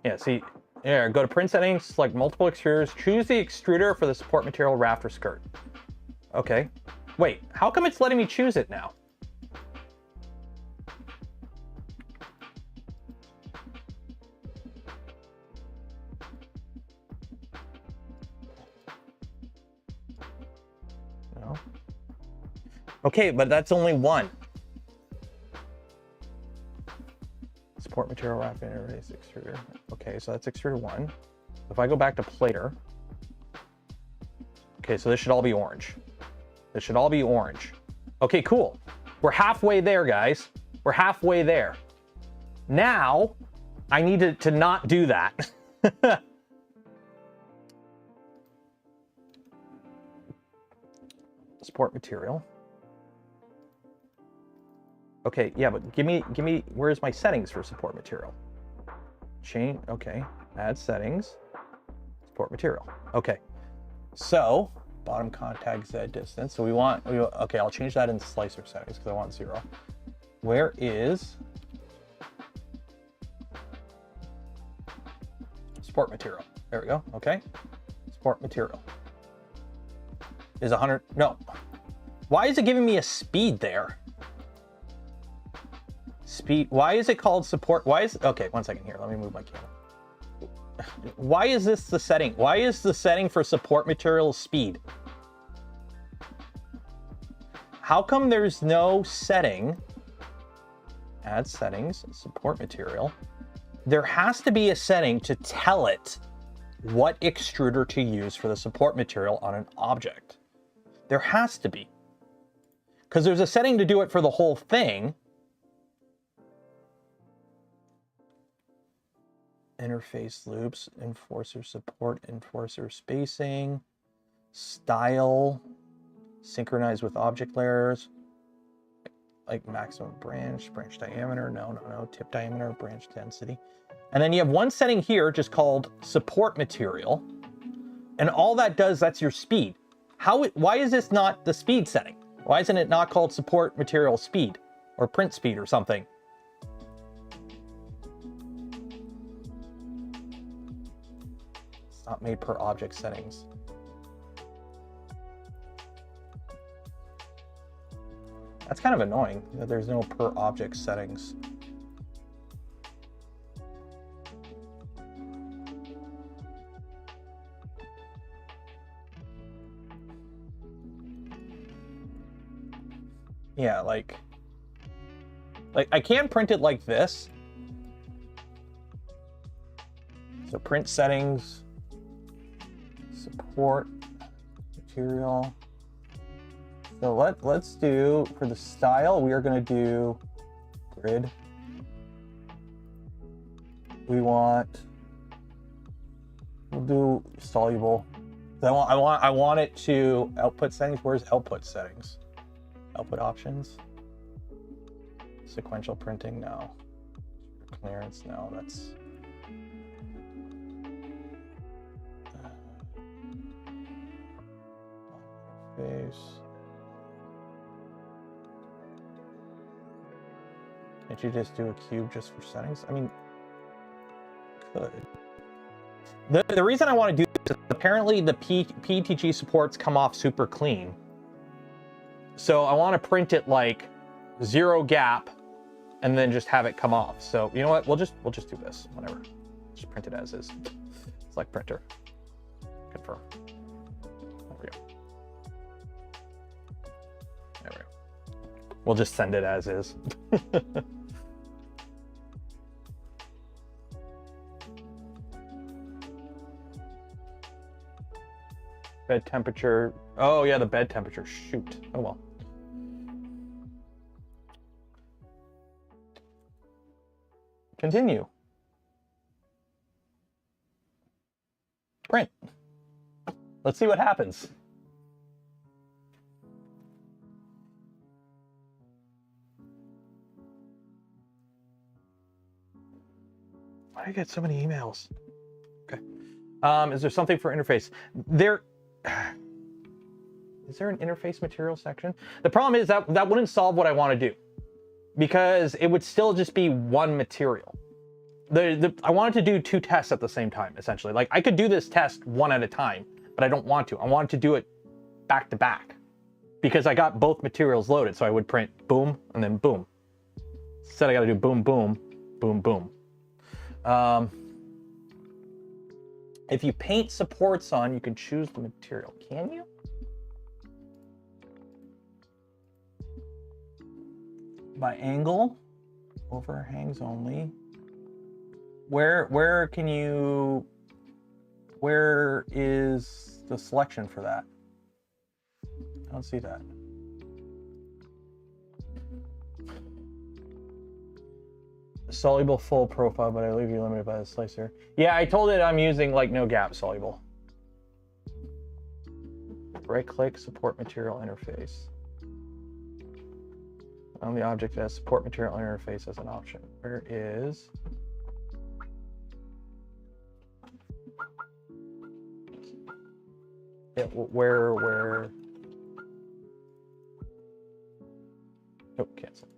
Yeah, see, yeah, go to print settings, select multiple extruders, choose the extruder for the support material raft or skirt. Okay. Wait, how come it's letting me choose it now? No. Okay, but that's only one. Support material raft interface extruder. Okay, so that's extruder 1. If I go back to plater, okay, so this should all be orange. This should all be orange. Okay, cool. We're halfway there, guys. We're halfway there. Now, I need to not do that. Support material. Okay, yeah, but give me, where's my settings for support material? Change, okay, add settings, support material. Okay, so bottom contact Z distance. So okay, I'll change that in slicer settings because I want 0. Where is support material? There we go, okay. Support material is 100, no. Why is it giving me a speed there? Speed, why is it called support? Why is, okay, one second here, let me move my camera. Why is this the setting? Why is the setting for support material speed? How come there's no setting? Add settings, support material. There has to be a setting to tell it what extruder to use for the support material on an object. There has to be. Because there's a setting to do it for the whole thing. Interface loops, enforcer support, enforcer spacing, style, synchronize with object layers, like maximum branch diameter, no, tip diameter, branch density. And then you have one setting here just called support material. And all that does, that's your speed. Why is this not the speed setting? Why isn't it not called support material speed or print speed or something? Not made per object settings. That's kind of annoying that there's no per object settings. yeah, like I can print it like this. So print settings, support, material. So let's do, for the style, we are going to do grid. We'll do soluble. I want it to output settings. Where's output settings? Output options. Sequential printing, no. Clearance, no. That's face. Can't you just do a cube just for settings? I mean, could. The reason I want to do this is apparently the PETG supports come off super clean. So I want to print it like 0 gap and then just have it come off. So you know what? We'll just do this, whatever. Just print it as is. Select printer. Confirm. There we go. There we go. We'll just send it as is. Bed temperature. Oh yeah, the bed temperature. Shoot. Oh well. Continue. Print. Let's see what happens. Why do I get so many emails? Okay. Is there something for interface? Is there an interface material section? The problem is that wouldn't solve what I want to do, because it would still just be one material. I wanted to do 2 tests at the same time, essentially. Like I could do this test one at a time, but I don't want to. I wanted to do it back to back because I got both materials loaded. So I would print boom and then boom. Instead I got to do boom, boom, boom, boom. If you paint supports on, you can choose the material. Can you? By angle, overhangs only. Where can you, where is the selection for that? I don't see that. Soluble full profile, but I leave you limited by the slicer. Yeah, I told it I'm using like no gap soluble. Right click, support material interface. On the object as support material interface as an option. Where is? Yeah, where? Oh, cancel.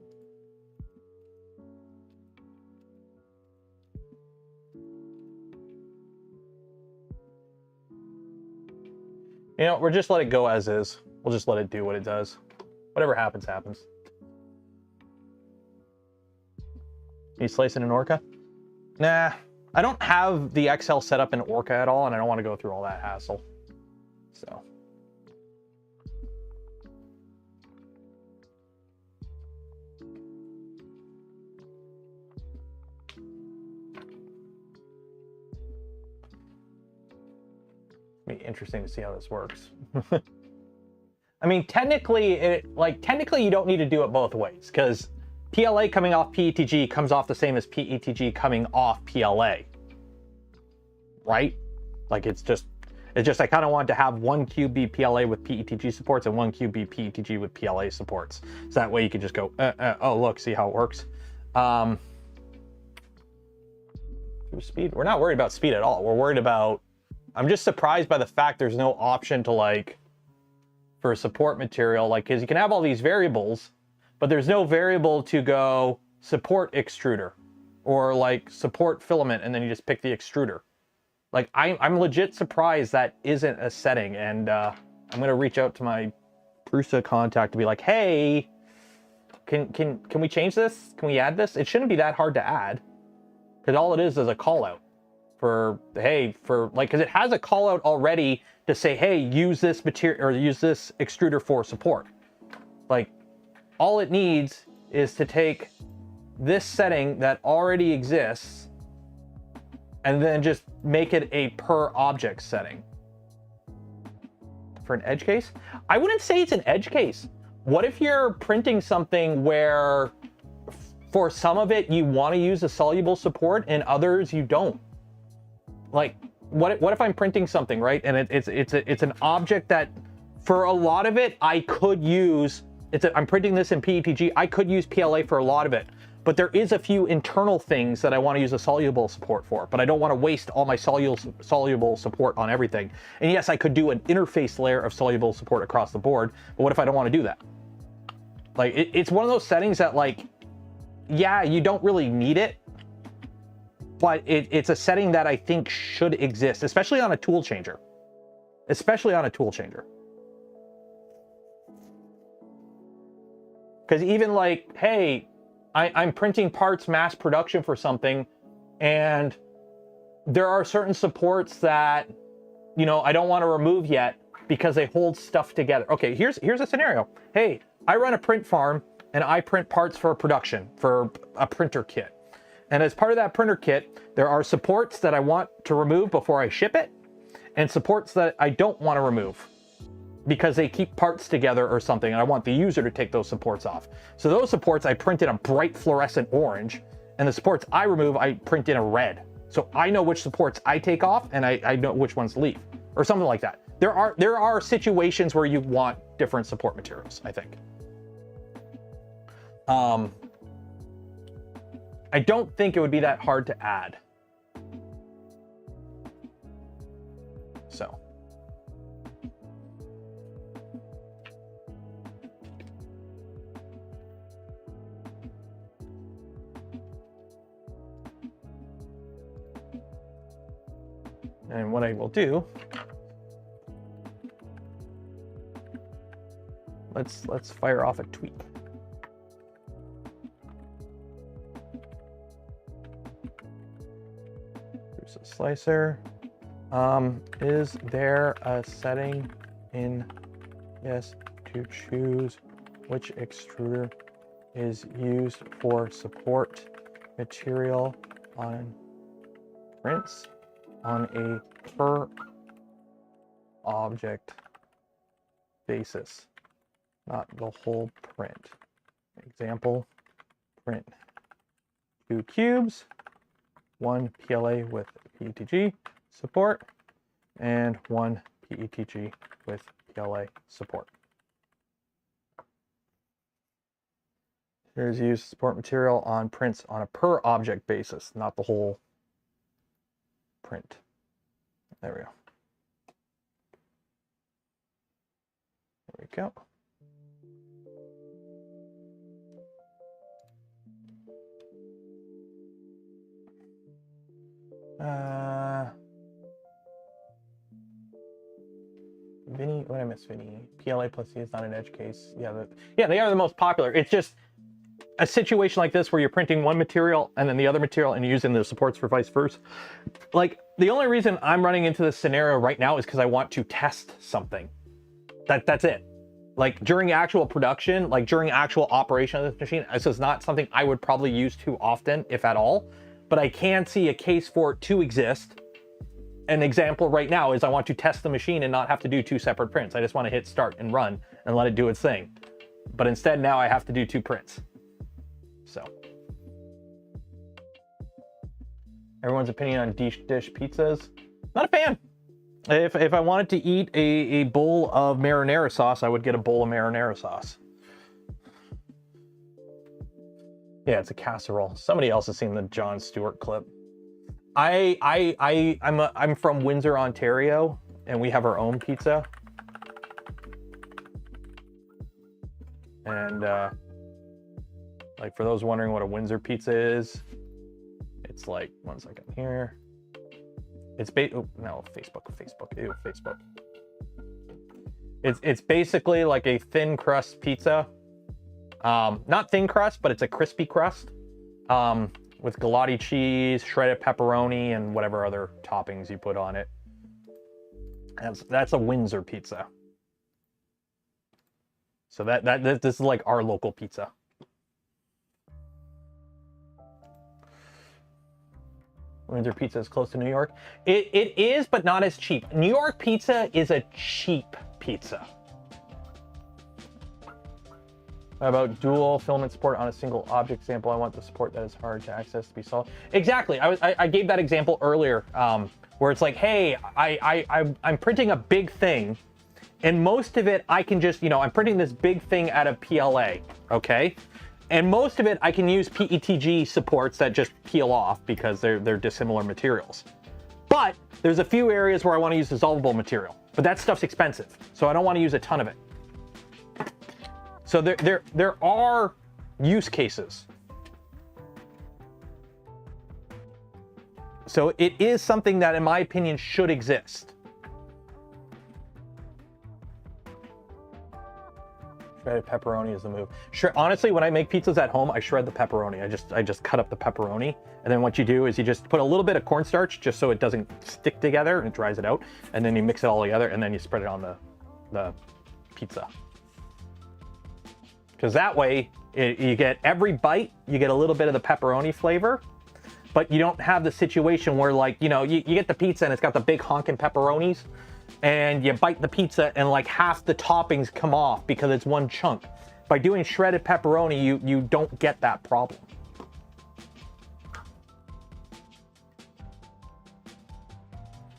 You know, we'll just let it go as is. We'll just let it do what it does. Whatever happens, happens. You slice it in Orca? Nah, I don't have the XL set up in Orca at all, and I don't want to go through all that hassle. So. Be interesting to see how this works. I mean, technically you don't need to do it both ways, because PLA coming off PETG comes off the same as PETG coming off PLA, right? Like it's just I kind of wanted to have one cube be PLA with PETG supports and one cube be PETG with PLA supports, so that way you can just go, oh look, see how it works. Speed. We're not worried about speed at all. We're worried about. I'm just surprised by the fact there's no option to like, for support material, like, because you can have all these variables, but there's no variable to go support extruder or like support filament, and then you just pick the extruder. Like I'm legit surprised that isn't a setting, and I'm gonna reach out to my PRUSA contact to be like, hey, can we change this? Can we add this? It shouldn't be that hard to add, because all it is a call out for, hey, for like, because it has a call out already to say, hey, use this material or use this extruder for support. Like, all it needs is to take this setting that already exists and then just make it a per object setting. For an edge case? I wouldn't say it's an edge case. What if you're printing something where for some of it you want to use a soluble support and others you don't? Like, what if I'm printing something, right? And it's an object that for a lot of it I could use, I'm printing this in PETG, I could use PLA for a lot of it. But there is a few internal things that I want to use a soluble support for, but I don't want to waste all my soluble support on everything. And yes, I could do an interface layer of soluble support across the board, but what if I don't want to do that? Like, it's one of those settings that, like, yeah, you don't really need it, but it's a setting that I think should exist, especially on a tool changer. Especially on a tool changer. Because even like, hey, I'm printing parts mass production for something, and there are certain supports that, you know, I don't want to remove yet because they hold stuff together. Okay, here's a scenario. Hey, I run a print farm and I print parts for production for a printer kit. And as part of that printer kit, there are supports that I want to remove before I ship it, and supports that I don't want to remove because they keep parts together or something, and I want the user to take those supports off. So those supports I print in a bright fluorescent orange, and the supports I remove I print in a red. So I know which supports I take off, and I know which ones leave, or something like that. There are situations where you want different support materials, I think. I don't think it would be that hard to add. So. And what I will do, let's fire off a tweak. PRUSA slicer. Is there a setting in yes to choose which extruder is used for support material on prints on a per object basis, not the whole print? Example, print 2 cubes, 1 PLA with PETG support, and 1 PETG with PLA support. Here's used support material on prints on a per object basis, not the whole print. There we go. There we go. Vinny, what did I miss, Vinny? PLA plus C is not an edge case. Yeah, they are the most popular. It's just a situation like this where you're printing one material and then the other material and you're using the supports for vice versa. Like, the only reason I'm running into this scenario right now is because I want to test something. That's it. Like, during actual production, like during actual operation of this machine, this is not something I would probably use too often, if at all, but I can see a case for it to exist. An example right now is I want to test the machine and not have to do 2 separate prints. I just want to hit start and run and let it do its thing. But instead now I have to do 2 prints. So. Everyone's opinion on dish pizzas? Not a fan. If I wanted to eat a bowl of marinara sauce, I would get a bowl of marinara sauce. Yeah, it's a casserole. Somebody else has seen the Jon Stewart clip. I'm from Windsor, Ontario, and we have our own pizza. And like, for those wondering what a Windsor pizza is, it's like, one second here. It's Facebook. It's basically like a thin crust pizza. Not thin crust, but it's a crispy crust. With galati cheese, shredded pepperoni, and whatever other toppings you put on it. That's a Windsor pizza. So this is like our local pizza. Windsor pizza is close to New York. It is, but not as cheap. New York pizza is a cheap pizza. How about dual filament support on a single object example? I want the support that is hard to access to be solved. Exactly. I gave that example earlier, where it's like, hey, I'm printing a big thing, and most of it I can just, you know, I'm printing this big thing out of PLA, okay? And most of it I can use PETG supports that just peel off because they're dissimilar materials. But there's a few areas where I want to use dissolvable material, but that stuff's expensive, so I don't want to use a ton of it. So there are use cases. So it is something that, in my opinion, should exist. Shredded pepperoni is the move. Honestly, when I make pizzas at home, I shred the pepperoni. I just cut up the pepperoni, and then what you do is you just put a little bit of cornstarch just so it doesn't stick together, and it dries it out, and then you mix it all together, and then you spread it on the pizza. Because that way, you get every bite, you get a little bit of the pepperoni flavor, but you don't have the situation where, like, you know, you get the pizza and it's got the big honking pepperonis, and you bite the pizza and like half the toppings come off because it's one chunk. By doing shredded pepperoni, you don't get that problem.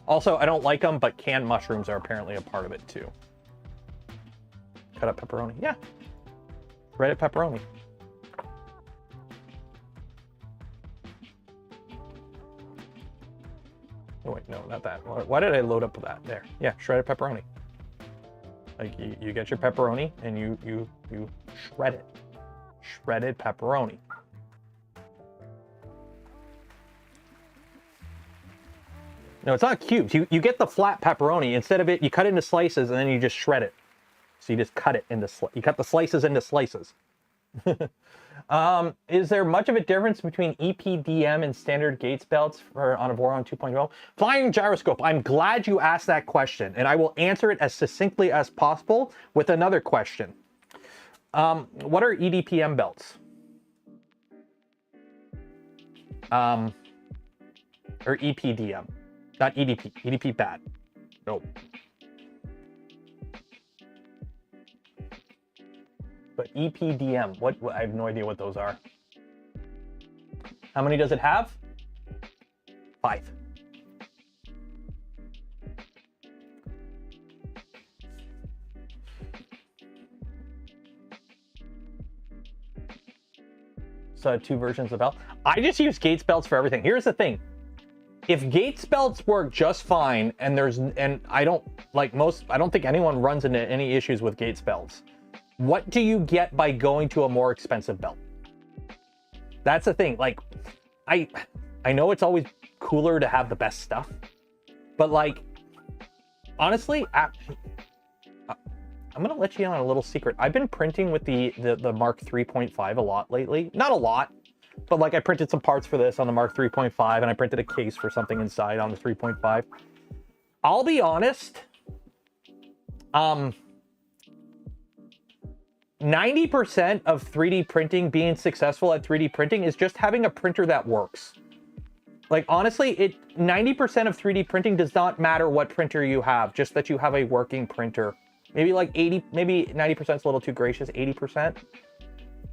Also, I don't like them, but canned mushrooms are apparently a part of it too. Cut up pepperoni, yeah. Shredded pepperoni. Oh wait, no, not that. Why did I load up that? There, yeah, shredded pepperoni. Like you get your pepperoni and you shred it. Shredded pepperoni. No, it's not cubes. You get the flat pepperoni. Instead of it, you cut it into slices and then you just shred it. So you just cut it into you cut the slices into slices. Is there much of a difference between EPDM and standard Gates belts on a Voron 2.0? Flying gyroscope, I'm glad you asked that question, and I will answer it as succinctly as possible with another question. What are EDPM belts? Or EPDM, not EDP. EDP bad. Nope. But EPDM, what I have no idea what those are. How many does it have? 5. So 2 versions of belt. I just use Gates belts for everything. Here's the thing. If Gates belts work just fine, and I don't think anyone runs into any issues with Gates belts. What do you get by going to a more expensive belt? That's the thing. Like, I know it's always cooler to have the best stuff, but like, honestly, I'm gonna let you in on a little secret. I've been printing with the Mark 3.5 a lot lately. Not a lot, but like I printed some parts for this on the Mark 3.5, and I printed a case for something inside on the 3.5. I'll be honest. 90% of 3D printing, being successful at 3D printing, is just having a printer that works. Like, honestly, 90% of 3D printing does not matter what printer you have, just that you have a working printer. Maybe like 80, maybe 90% is a little too gracious, 80%.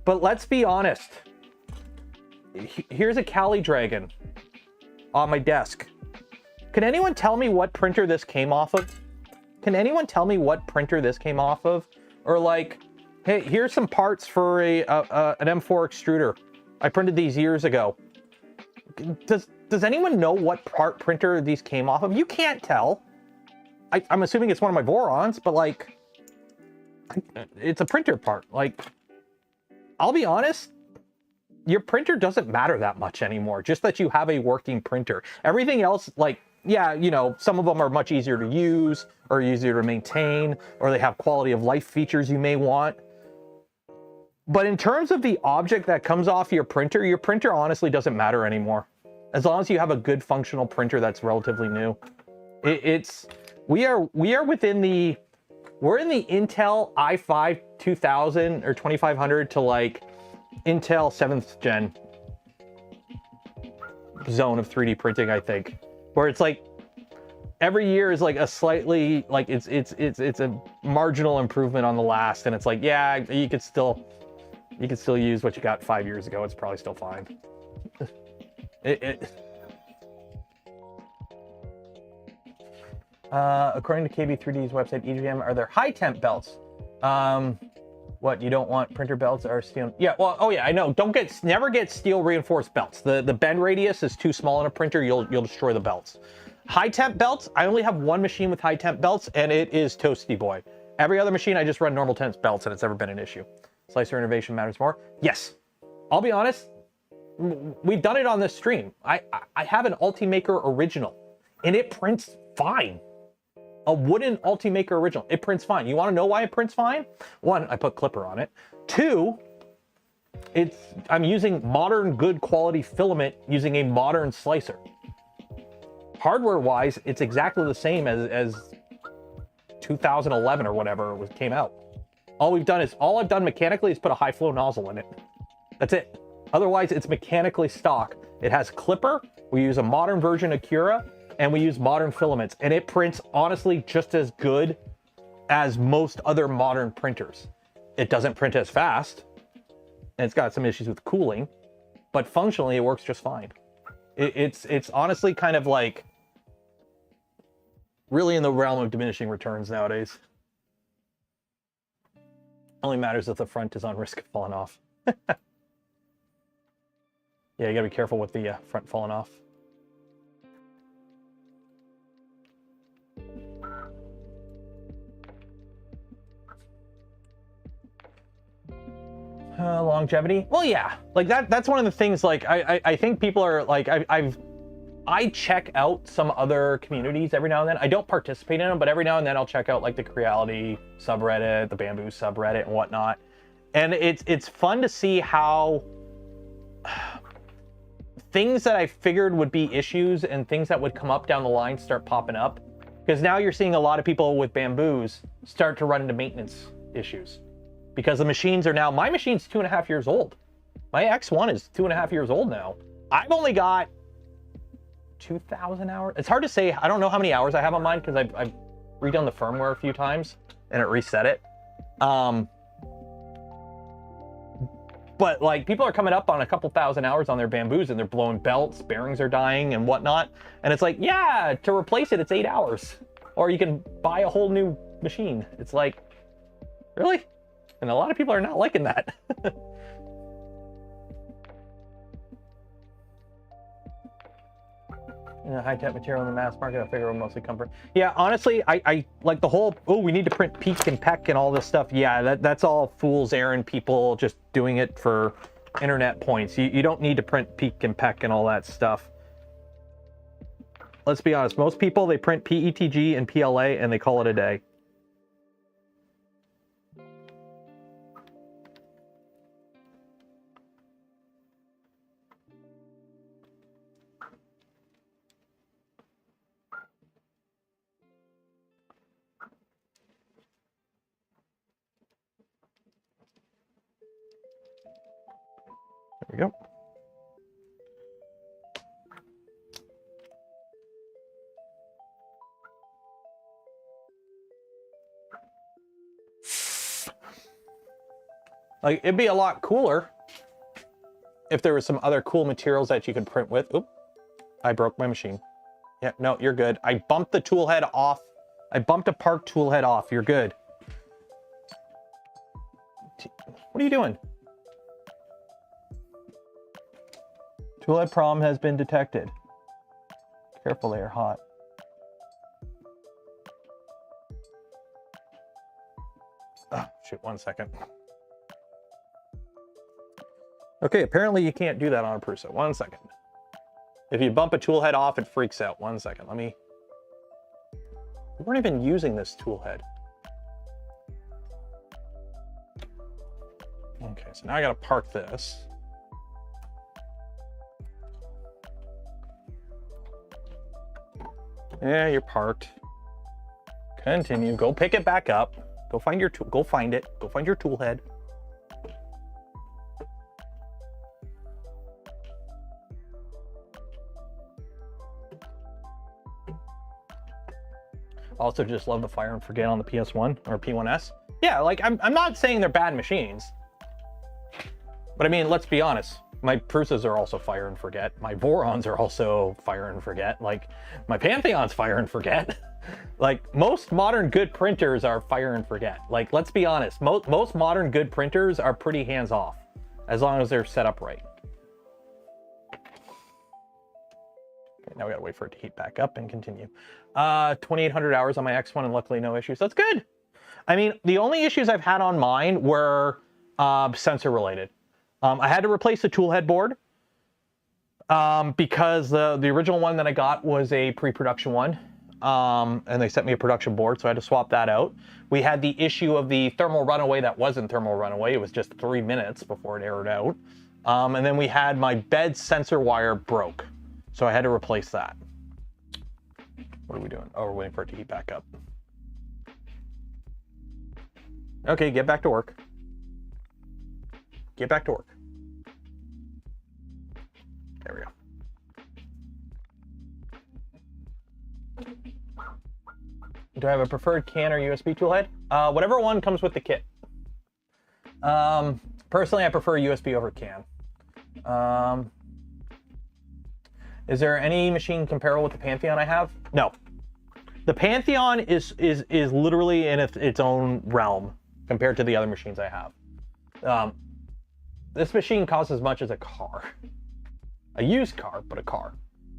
But let's be honest. Here's a Cali Dragon on my desk. Can anyone tell me what printer this came off of? Can anyone tell me what printer this came off of? Or like, hey, here's some parts for an M4 extruder. I printed these years ago. Does anyone know what printer these came off of? You can't tell. I'm assuming it's one of my Vorons, but like, it's a printer part. Like, I'll be honest, your printer doesn't matter that much anymore. Just that you have a working printer. Everything else, like, yeah, you know, some of them are much easier to use or easier to maintain, or they have quality of life features you may want. But in terms of the object that comes off your printer honestly doesn't matter anymore. As long as you have a good functional printer that's relatively new. We are within the we're in the Intel i5 2000 or 2500 to like Intel 7th gen zone of 3D printing, I think, where it's like every year is like a slightly, like it's a marginal improvement on the last, and it's like, yeah, you could still use what you got 5 years ago. It's probably still fine. According to KB3D's website, EGM, are there high temp belts? What, you don't want printer belts or steel? Yeah, well, oh yeah, I know. Never get steel reinforced belts. The bend radius is too small in a printer. You'll destroy the belts. High temp belts, I only have one machine with high temp belts, and it is Toasty Boy. Every other machine, I just run normal temp belts, and it's never been an issue. Slicer innovation matters more. Yes, I'll be honest. We've done it on this stream. I have an Ultimaker original, and it prints fine. A wooden Ultimaker original, it prints fine. You want to know why it prints fine? One, I put clipper on it. Two, I'm using modern, good quality filament using a modern slicer. Hardware-wise, it's exactly the same as 2011 or whatever it came out. All I've done mechanically is put a high flow nozzle in it. That's it. Otherwise, it's mechanically stock. It has clipper. We use a modern version of Cura, and we use modern filaments, and it prints honestly just as good as most other modern printers. It doesn't print as fast, and it's got some issues with cooling, but functionally it works just fine. It's honestly kind of like really in the realm of diminishing returns nowadays. Only matters if the front is on risk of falling off. Yeah, you gotta be careful with the front falling off. Longevity? Well, yeah, like that's one of the things, like I think people are like, I check out some other communities every now and then. I don't participate in them, but every now and then I'll check out like the Creality subreddit, the Bamboo subreddit and whatnot. And it's fun to see how things that I figured would be issues and things that would come up down the line start popping up. Because now you're seeing a lot of people with Bamboos start to run into maintenance issues. Because the machines are now, my machine's 2.5 years old. My X1 is 2.5 years old now. I've only got 2,000 hours. It's hard to say. I don't know how many hours I have on mine because I've redone the firmware a few times and it reset it. But like people are coming up on a couple thousand hours on their Bamboos and they're blowing belts, bearings are dying and whatnot. And it's like, yeah, to replace it, it's 8 hours. Or you can buy a whole new machine. It's like, really? And a lot of people are not liking that. High tech material in the mass market, I figure will mostly come from. Yeah, honestly, I like the whole, oh, we need to print peak and peck and all this stuff. Yeah, that's all fool's errand, people just doing it for internet points. You don't need to print peak and peck and all that stuff. Let's be honest, most people, they print PETG and PLA and they call it a day. There we go. Like, it'd be a lot cooler if there was some other cool materials that you could print with. Oop, I broke my machine. Yeah, no, you're good. I bumped the tool head off. I bumped a park tool head off. You're good. What are you doing? Tool head problem has been detected. Careful, they are hot. Oh, shoot, 1 second. Okay, apparently you can't do that on a Prusa. 1 second. If you bump a tool head off, it freaks out. 1 second, let me... We weren't even using this tool head. Okay, so now I gotta park this. Yeah, you're parked. Continue, go pick it back up. Go find your tool. Go find it. Go find your tool head. Also, just love the fire and forget on the PS1 or P1S. Yeah, like I'm not saying they're bad machines, but I mean, let's be honest. My PRUSAs are also fire and forget. My Vorons are also fire and forget. Like my Pantheon's fire and forget. Like most modern good printers are fire and forget. Like let's be honest, most modern good printers are pretty hands off, as long as they're set up right. Okay, now we gotta wait for it to heat back up and continue. 2,800 hours on my X1 and luckily no issues. That's good. I mean, the only issues I've had on mine were sensor related. I had to replace the tool head board because the original one that I got was a pre-production one. And they sent me a production board, so I had to swap that out. We had the issue of the thermal runaway that wasn't thermal runaway. It was just 3 minutes before it aired out. And then we had my bed sensor wire broke, so I had to replace that. What are we doing? Oh, we're waiting for it to heat back up. Okay, get back to work. Get back to work. There we go. Do I have a preferred can or USB tool head? Whatever one comes with the kit. Personally, I prefer USB over can. Is there any machine comparable with the Pantheon I have? No. The Pantheon is literally in its own realm compared to the other machines I have. This machine costs as much as a car. A used car, but a car.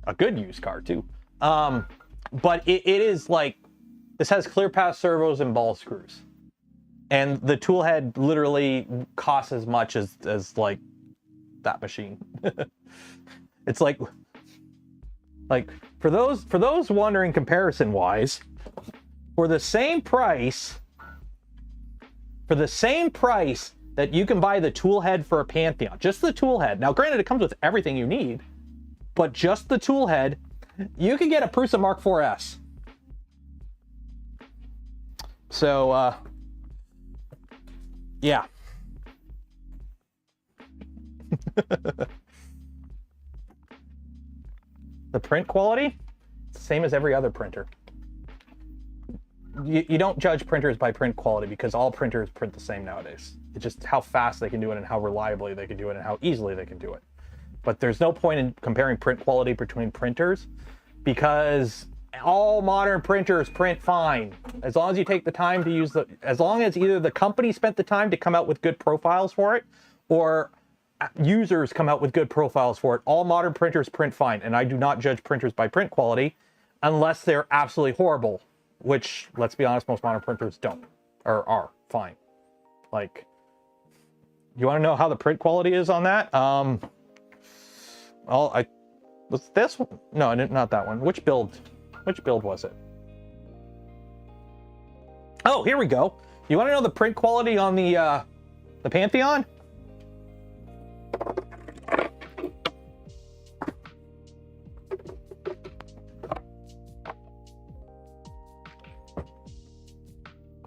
A good used car, too. But it is like, this has clear path servos and ball screws. And the tool head literally costs as much as like that machine. It's like for those wondering comparison wise, for the same price that you can buy the tool head for a Pantheon, just the tool head. Now, granted, it comes with everything you need, but just the tool head, you can get a PRUSA Mark IV's. So, yeah. The print quality, it's the same as every other printer. You don't judge printers by print quality because all printers print the same nowadays. It's just how fast they can do it and how reliably they can do it and how easily they can do it. But there's no point in comparing print quality between printers because all modern printers print fine. As long as you take the time to use as long as either the company spent the time to come out with good profiles for it or users come out with good profiles for it, all modern printers print fine. And I do not judge printers by print quality unless they're absolutely horrible, which, let's be honest, most modern printers don't, or are fine. Like, you want to know how the print quality is on that? Well, was this one? No, not that one. Which build was it? Oh, here we go. You want to know the print quality on the Pantheon?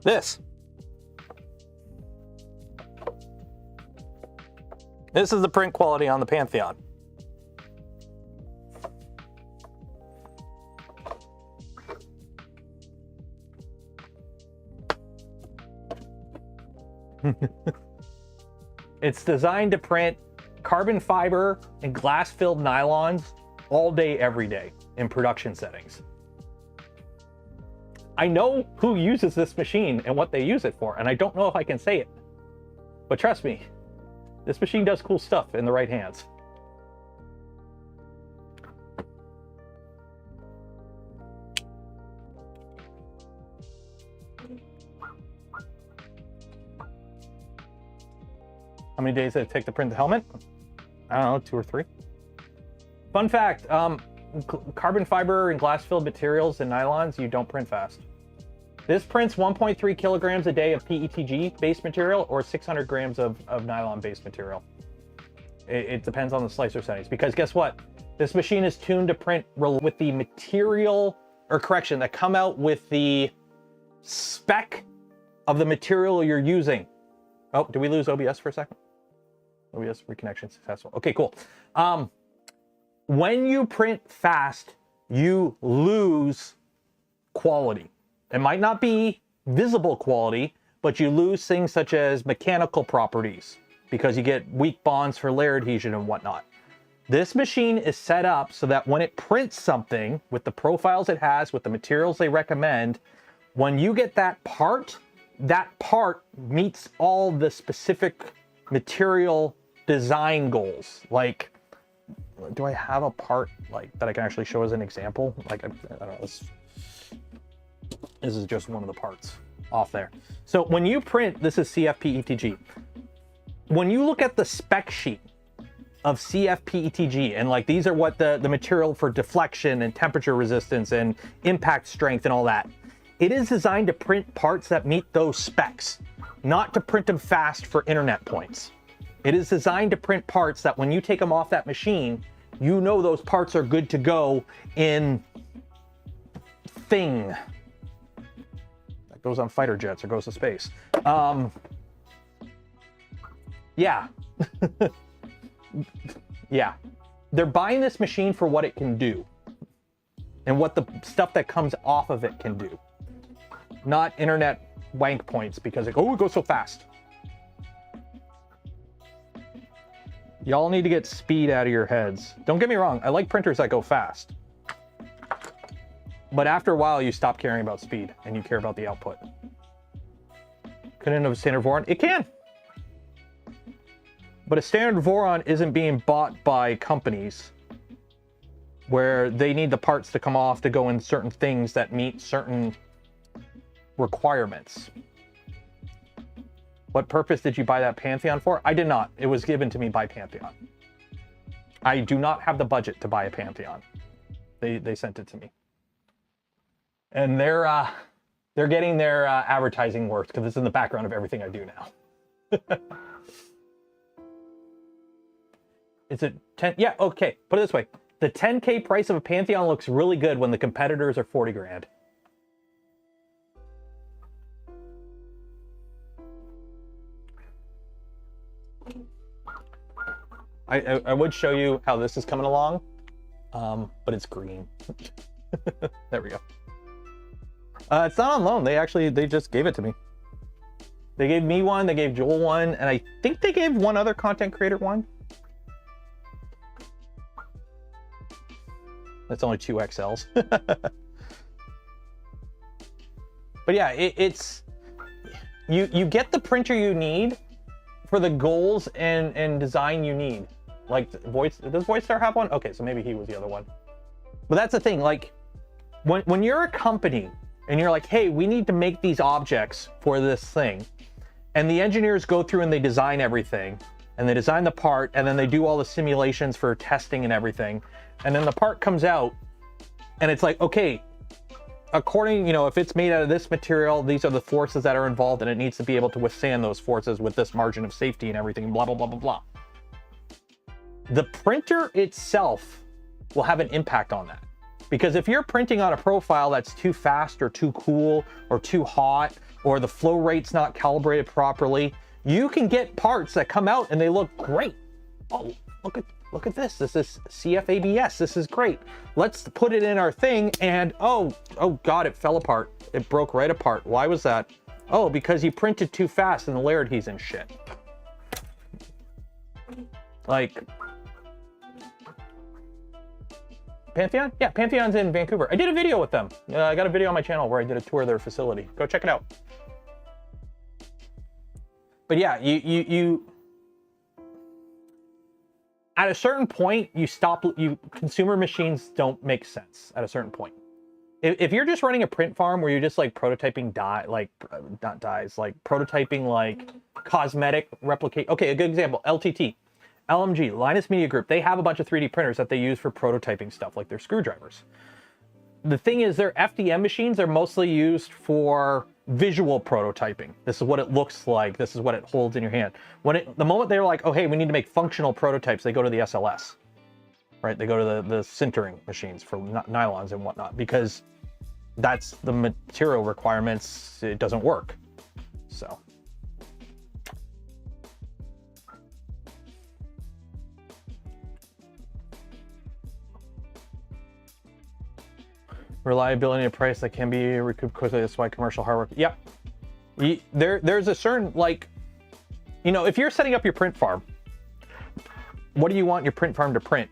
This is the print quality on the Pantheon. It's designed to print carbon fiber and glass-filled nylons all day, every day in production settings. I know who uses this machine and what they use it for, and I don't know if I can say it. But trust me, this machine does cool stuff in the right hands. How many days did it take to print the helmet? I don't know, 2 or 3. Fun fact, carbon fiber and glass-filled materials and nylons, you don't print fast. This prints 1.3 kilograms a day of PETG-based material or 600 grams of nylon-based material. It depends on the slicer settings, because guess what? This machine is tuned to print with the material, or correction, that come out with the spec of the material you're using. Oh, did we lose OBS for a second? OBS reconnection successful. Okay, cool. When you print fast, you lose quality. It might not be visible quality, but you lose things such as mechanical properties because you get weak bonds for layer adhesion and whatnot. This machine is set up so that when it prints something with the profiles it has, with the materials they recommend, when you get that part meets all the specific material design goals. Like, do I have a part like that I can actually show as an example? Like, I don't know, this is just one of the parts off there. So when you print, this is CFP-ETG. When you look at the spec sheet of CFP-ETG, and like these are what the material for deflection and temperature resistance and impact strength and all that, it is designed to print parts that meet those specs, not to print them fast for internet points. It is designed to print parts that when you take them off that machine, you know those parts are good to go in thing. That goes on fighter jets or goes to space. Yeah. Yeah. They're buying this machine for what it can do and what the stuff that comes off of it can do. Not internet wank points because it goes so fast. Y'all need to get speed out of your heads. Don't get me wrong, I like printers that go fast. But after a while, you stop caring about speed and you care about the output. Couldn't have a standard Voron? It can. But a standard Voron isn't being bought by companies where they need the parts to come off to go in certain things that meet certain requirements. What purpose did you buy that Pantheon for? I did not. It was given to me by Pantheon. I do not have the budget to buy a Pantheon. They sent it to me. And they're getting their advertising works because it's in the background of everything I do now. Is it 10? Yeah, okay. Put it this way. The 10K price of a Pantheon looks really good when the competitors are 40 grand. I would show you how this is coming along, but it's green. There we go. It's not on loan. They just gave it to me. They gave me one, they gave Joel one, and I think they gave one other content creator one. That's only 2 XLs. But yeah, it's you get the printer you need for the goals and design you need. Like Voice, does Voidstar have one? Okay, so maybe he was the other one. But that's the thing, like when you're a company and you're like, hey, we need to make these objects for this thing, and the engineers go through and they design everything, and they design the part, and then they do all the simulations for testing and everything, and then the part comes out, and it's like, okay, according, you know, if it's made out of this material, these are the forces that are involved, and it needs to be able to withstand those forces with this margin of safety and everything, blah, blah, blah, blah, blah. The printer itself will have an impact on that. Because if you're printing on a profile that's too fast or too cool or too hot, or the flow rate's not calibrated properly, you can get parts that come out and they look great. Oh, look at this. This is CFABS. This is great. Let's put it in our thing, and oh God, it fell apart. It broke right apart. Why was that? Oh, because you printed too fast and the layer adhesion shit. Like, Pantheon? Yeah, Pantheon's in Vancouver. I did a video with them. I got a video on my channel where I did a tour of their facility. Go check it out. But yeah, you at a certain point, consumer machines don't make sense at a certain point. If you're just running a print farm where you're just like prototyping prototyping like cosmetic replicate. Okay, a good example, LTT. LMG, Linus Media Group, they have a bunch of 3D printers that they use for prototyping stuff, like their screwdrivers. The thing is, their FDM machines are mostly used for visual prototyping. This is what it looks like. This is what it holds in your hand. The moment they're like, oh, hey, we need to make functional prototypes, they go to the SLS, right? They go to the sintering machines for nylons and whatnot, because that's the material requirements. It doesn't work. So. Reliability and price that can be recouped quickly. That's why commercial hardware. Yep. There's a certain, like, you know, if you're setting up your print farm, what do you want your print farm to print?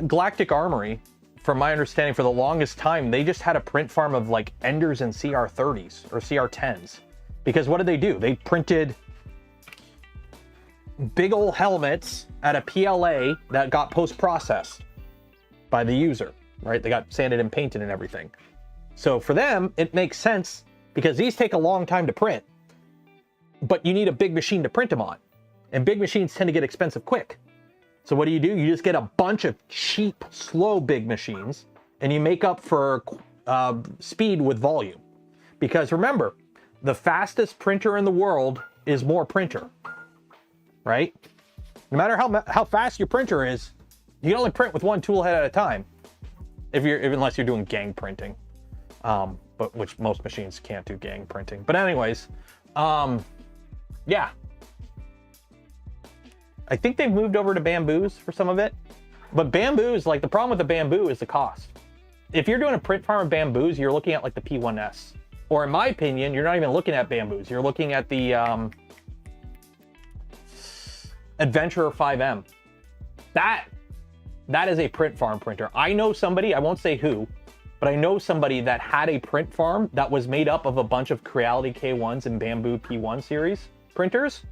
Galactic Armory, from my understanding, for the longest time, they just had a print farm of like Enders and CR30s or CR10s. Because what did they do? They printed big old helmets at a PLA that got post-processed by the user, right? They got sanded and painted and everything. So for them, it makes sense because these take a long time to print, but you need a big machine to print them on. And big machines tend to get expensive quick. So what do? You just get a bunch of cheap, slow, big machines, and you make up for speed with volume. Because remember, the fastest printer in the world is more printer, right? No matter how fast your printer is, you can only print with one tool head at a time, unless you're doing gang printing, but which most machines can't do gang printing. But anyways, yeah. I think they've moved over to bamboos for some of it, but bamboos, like, the problem with the bamboo is the cost. If you're doing a print farm of bamboos, you're looking at like the P1S, or in my opinion, you're not even looking at bamboos. You're looking at the Adventurer 5M. That is a print farm printer. I know somebody, I won't say who, but I know somebody that had a print farm that was made up of a bunch of Creality K1s and Bamboo P1 series printers.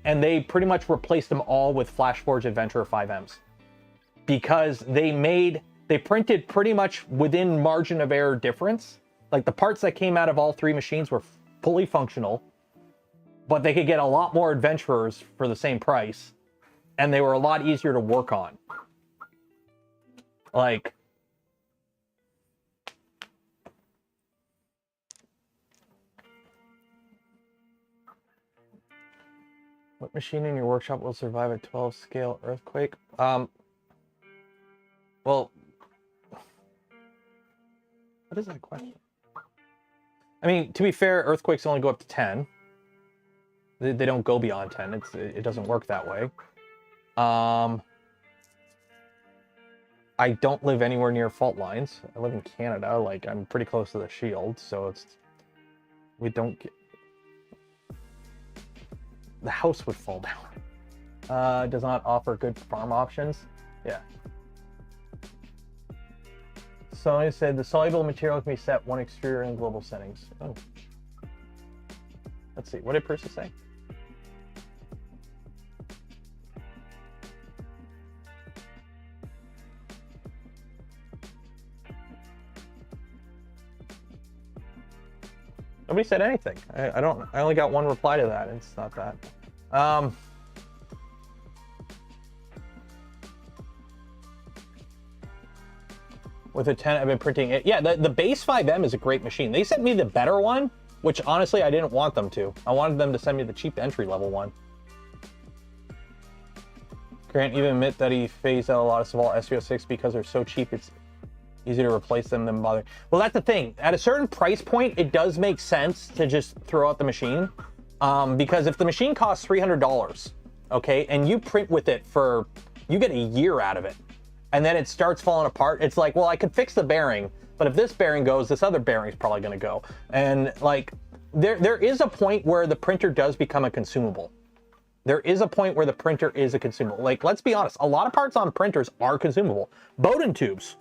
And they pretty much replaced them all with FlashForge Adventurer 5Ms because they printed pretty much within margin of error difference. Like, the parts that came out of all three machines were fully functional, but they could get a lot more Adventurers for the same price, and they were a lot easier to work on. Like, what machine in your workshop will survive a 12 scale earthquake? Well, what is that question? I mean, to be fair, earthquakes only go up to 10. They don't go beyond 10. It doesn't work that way. I don't live anywhere near fault lines. I live in Canada. Like, I'm pretty close to the shield, so we don't get... The house would fall down. Does not offer good farm options. Yeah. So I said the soluble material can be set one exterior in global settings. Oh. Let's see. What did PRUSA say? Nobody said anything. I only got one reply to that. It's not that. With a 10, I've been printing it. Yeah, the base 5M is a great machine. They sent me the better one, which honestly I didn't want them to. I wanted them to send me the cheap entry level one. Grant even admit that he phased out a lot of Saval SVO6 because they're so cheap, it's easier to replace them than bother. Well, that's the thing. At a certain price point, it does make sense to just throw out the machine. Because if the machine costs $300, okay, and you print with it for, you get a year out of it, and then it starts falling apart, it's like, well, I could fix the bearing, but if this bearing goes, this other bearing's probably gonna go. And like, there is a point where the printer does become a consumable. There is a point where the printer is a consumable. Like, let's be honest, a lot of parts on printers are consumable. Bowden tubes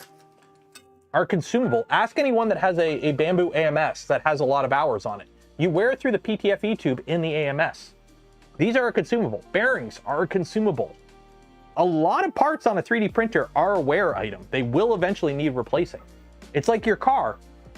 are consumable. Ask anyone that has a Bamboo AMS that has a lot of hours on it. You wear it through the PTFE tube in the AMS. These are a consumable. Bearings are a consumable. A lot of parts on a 3D printer are a wear item. They will eventually need replacing. It's like your car.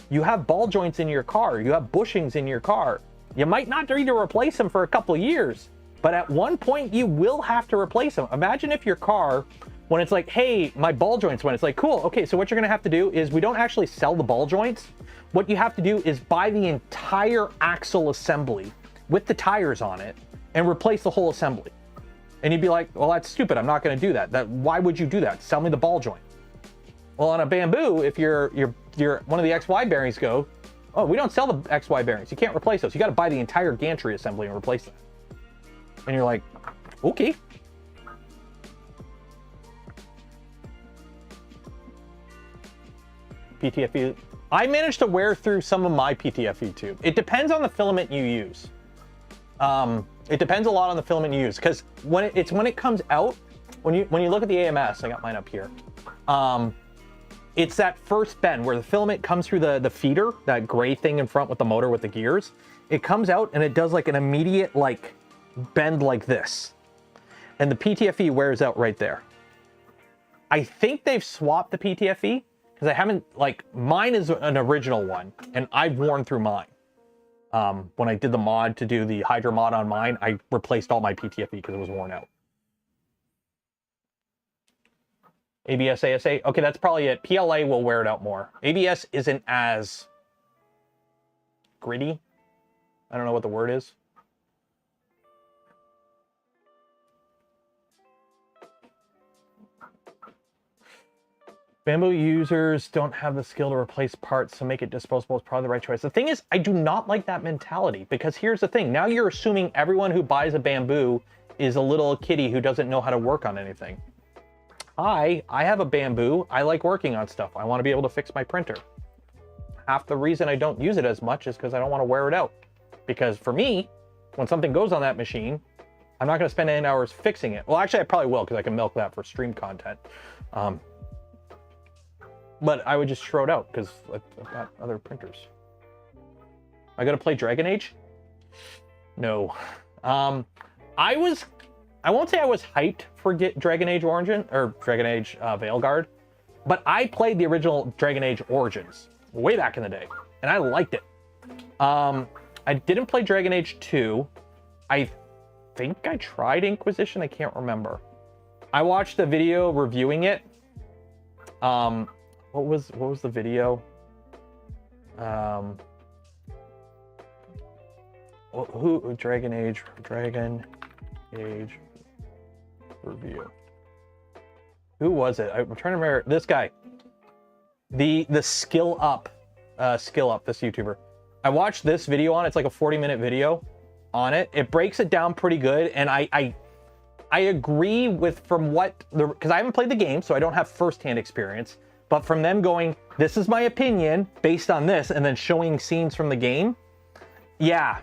You have ball joints in your car. You have bushings in your car. You might not need to replace them for a couple of years, but at one point you will have to replace them. Imagine if your car, when it's like, hey, my ball joints went, it's like, cool, okay, so what you're gonna have to do is, we don't actually sell the ball joints. What you have to do is buy the entire axle assembly with the tires on it and replace the whole assembly. And you'd be like, well, that's stupid, I'm not gonna do that. Why would you do that? Sell me the ball joint. Well, on a Bamboo, if one of the XY bearings go, Oh, we don't sell the XY bearings. You can't replace those. You got to buy the entire gantry assembly and replace that. And you're like, okay. PTFE. I managed to wear through some of my PTFE tube. It depends on the filament you use. It depends a lot on the filament you use, because when it comes out, when you look at the AMS, I got mine up here. It's that first bend where the filament comes through the feeder, that gray thing in front with the motor with the gears. It comes out and it does like an immediate like bend like this, and the PTFE wears out right there. I think they've swapped the PTFE because I haven't, like, mine is an original one and I've worn through mine. When I did the mod to do the Hydra mod on mine, I replaced all my PTFE because it was worn out. ABS, ASA. Okay, that's probably it. PLA will wear it out more. ABS isn't as gritty. I don't know what the word is. Bamboo users don't have the skill to replace parts, so make it disposable is probably the right choice. The thing is, I do not like that mentality, because here's the thing. Now you're assuming everyone who buys a bamboo is a little kitty who doesn't know how to work on anything. I have a bamboo. I like working on stuff. I want to be able to fix my printer. Half the reason I don't use it as much is because I don't want to wear it out. Because for me, when something goes on that machine, I'm not going to spend 8 hours fixing it. Well, actually, I probably will, because I can milk that for stream content. But I would just throw it out because I've got other printers. I gotta play Dragon Age? No. I won't say I was hyped for Dragon Age Origin, or Dragon Age Veilguard, but I played the original Dragon Age Origins way back in the day, and I liked it. I didn't play Dragon Age 2. I think I tried Inquisition, I can't remember. I watched a video reviewing it. What was the video? Dragon Age review. Who was it? I'm trying to remember. This guy. The Skill Up, this YouTuber. I watched this video on it. It's like a 40-minute video on it. It breaks it down pretty good, and I agree with, from what the, because I haven't played the game, so I don't have first-hand experience. But from them going, this is my opinion based on this, and then showing scenes from the game, yeah,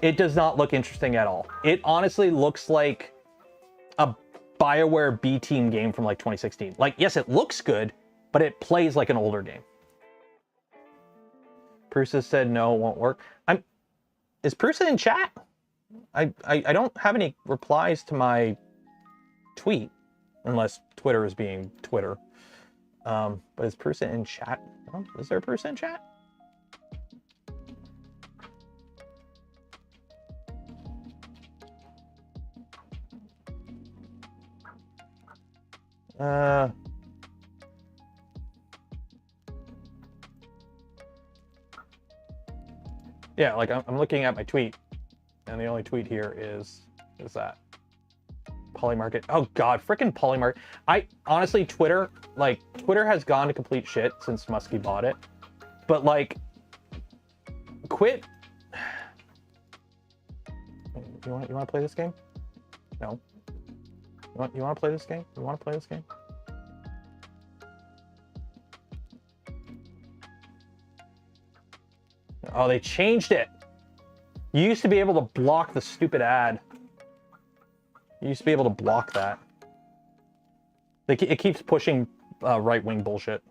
it does not look interesting at all. It honestly looks like a BioWare B-Team game from like 2016. Like, yes, it looks good, but it plays like an older game. Prusa said no, it won't work. Is Prusa in chat? I don't have any replies to my tweet, unless Twitter is being Twitter. But is Prusa in chat? Oh, is there a Prusa in chat? Yeah, like I'm looking at my tweet, and the only tweet here is that. Polymarket. Oh god, freaking Polymarket. I honestly, Twitter has gone to complete shit since Muskie bought it. But like, quit. You want to play this game? No. You want to play this game? You want to play this game? Oh, they changed it. You used to be able to block the stupid ad. You used to be able to block that. It keeps pushing right-wing bullshit,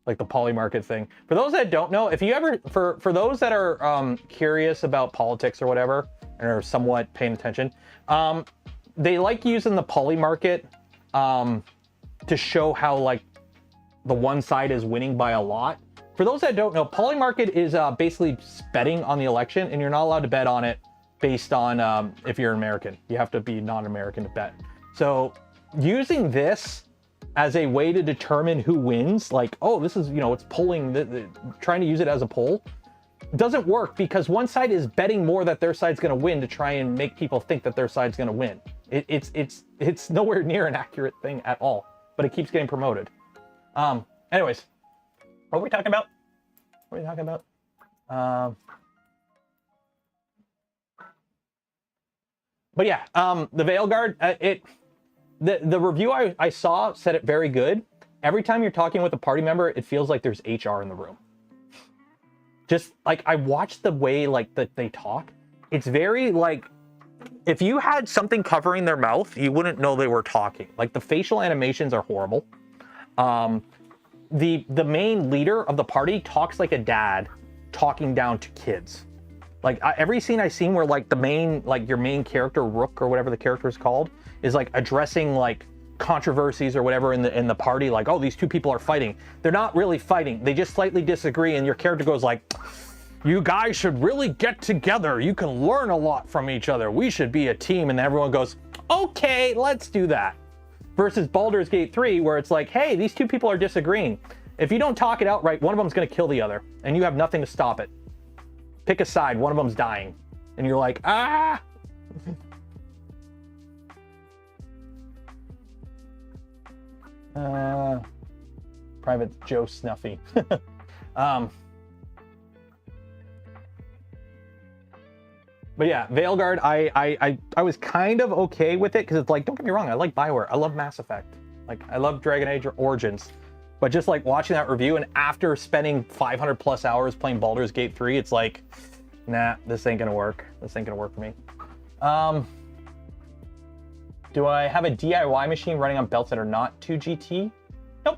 like the Polymarket thing. For those that don't know, if you ever, for those that are curious about politics or whatever, and are somewhat paying attention, they like using the Polymarket to show how like the one side is winning by a lot. For those that don't know, Polymarket is basically betting on the election, and you're not allowed to bet on it based on if you're American. You have to be non-American to bet. So using this as a way to determine who wins, like, oh, this is, you know, it's polling, trying to use it as a poll, doesn't work, because one side is betting more that their side's going to win to try and make people think that their side's going to win. It's nowhere near an accurate thing at all, but it keeps getting promoted. Anyways, what are we talking about? What are we talking about? But yeah, the Veilguard, the review I saw said it very good. Every time you're talking with a party member, it feels like there's HR in the room. Just like I watched the way like that they talk. It's very like if you had something covering their mouth, you wouldn't know they were talking. Like the facial animations are horrible. The main leader of the party talks like a dad talking down to kids. Like every scene I've seen where like the main, like your main character, Rook or whatever the character is called, is like addressing like controversies or whatever in the party, like, oh, these two people are fighting. They're not really fighting. They just slightly disagree, and your character goes like, you guys should really get together. You can learn a lot from each other. We should be a team. And everyone goes, okay, let's do that. Versus Baldur's Gate 3, where it's like, hey, these two people are disagreeing. If you don't talk it out right, one of them's going to kill the other, and you have nothing to stop it. Pick a side, one of them's dying. And you're like, ah! Private Joe Snuffy. But yeah, Veilguard, I was kind of okay with it because it's like, don't get me wrong, I like BioWare. I love Mass Effect. Like, I love Dragon Age Origins. But just like watching that review and after spending 500 plus hours playing Baldur's Gate 3, it's like, nah, this ain't gonna work. This ain't gonna work for me. Do I have a DIY machine running on belts that are not 2GT? Nope.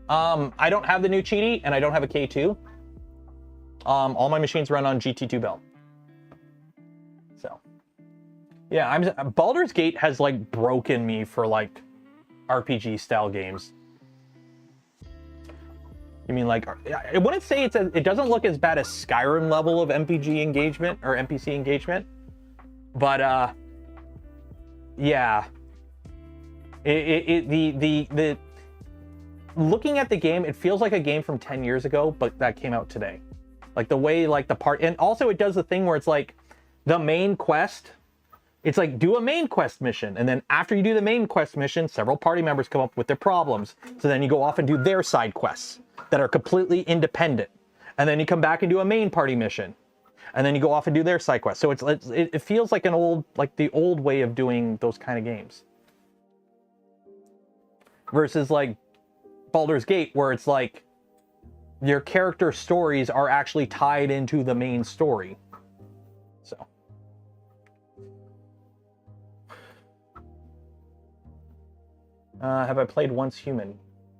I don't have the new Cheaty and I don't have a K2. All my machines run on GT2 belt. So, yeah, Baldur's Gate has like broken me for like RPG style games. You mean like, I wouldn't say it doesn't look as bad as Skyrim level of MPG engagement or NPC engagement, but yeah, the looking at the game, it feels like a game from 10 years ago, but that came out today. Like the way like the part, and also it does the thing where it's like the main quest. It's like, do a main quest mission, and then after you do the main quest mission, several party members come up with their problems. So then you go off and do their side quests that are completely independent. And then you come back and do a main party mission. And then you go off and do their side quest. So it feels like the old way of doing those kind of games. Versus like Baldur's Gate, where it's like your character stories are actually tied into the main story. So. Have I played Once Human?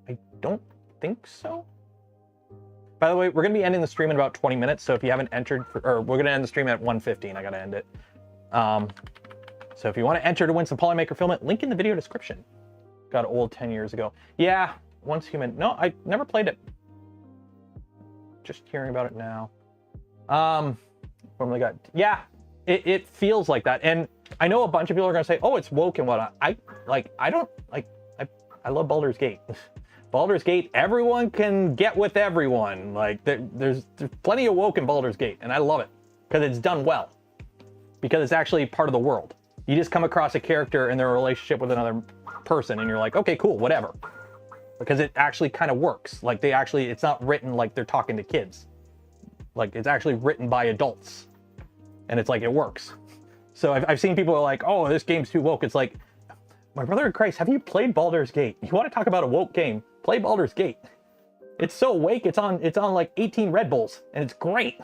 I don't think so. By the way, we're going to be ending the stream in about 20 minutes, so if you haven't entered, or we're going to end the stream at 1:15, I got to end it. So if you want to enter to win some Polymaker Filament, link in the video description. Got old 10 years ago. Yeah, Once Human. No, I never played it. Just hearing about it now. What got? Yeah, it feels like that. And I know a bunch of people are going to say, oh, it's woke and whatnot. I love Baldur's Gate. Baldur's Gate, everyone can get with everyone. Like there's plenty of woke in Baldur's Gate, and I love it because it's done well. Because it's actually part of the world. You just come across a character and their relationship with another person, and you're like, okay, cool, whatever. Because it actually kind of works. Like it's not written like they're talking to kids. Like it's actually written by adults, and it's like it works. So I've seen people are like, oh, this game's too woke. It's like, my brother in Christ, have you played Baldur's Gate? You want to talk about a woke game? Play Baldur's Gate. It's so awake, it's on like 18 Red Bulls, and it's great.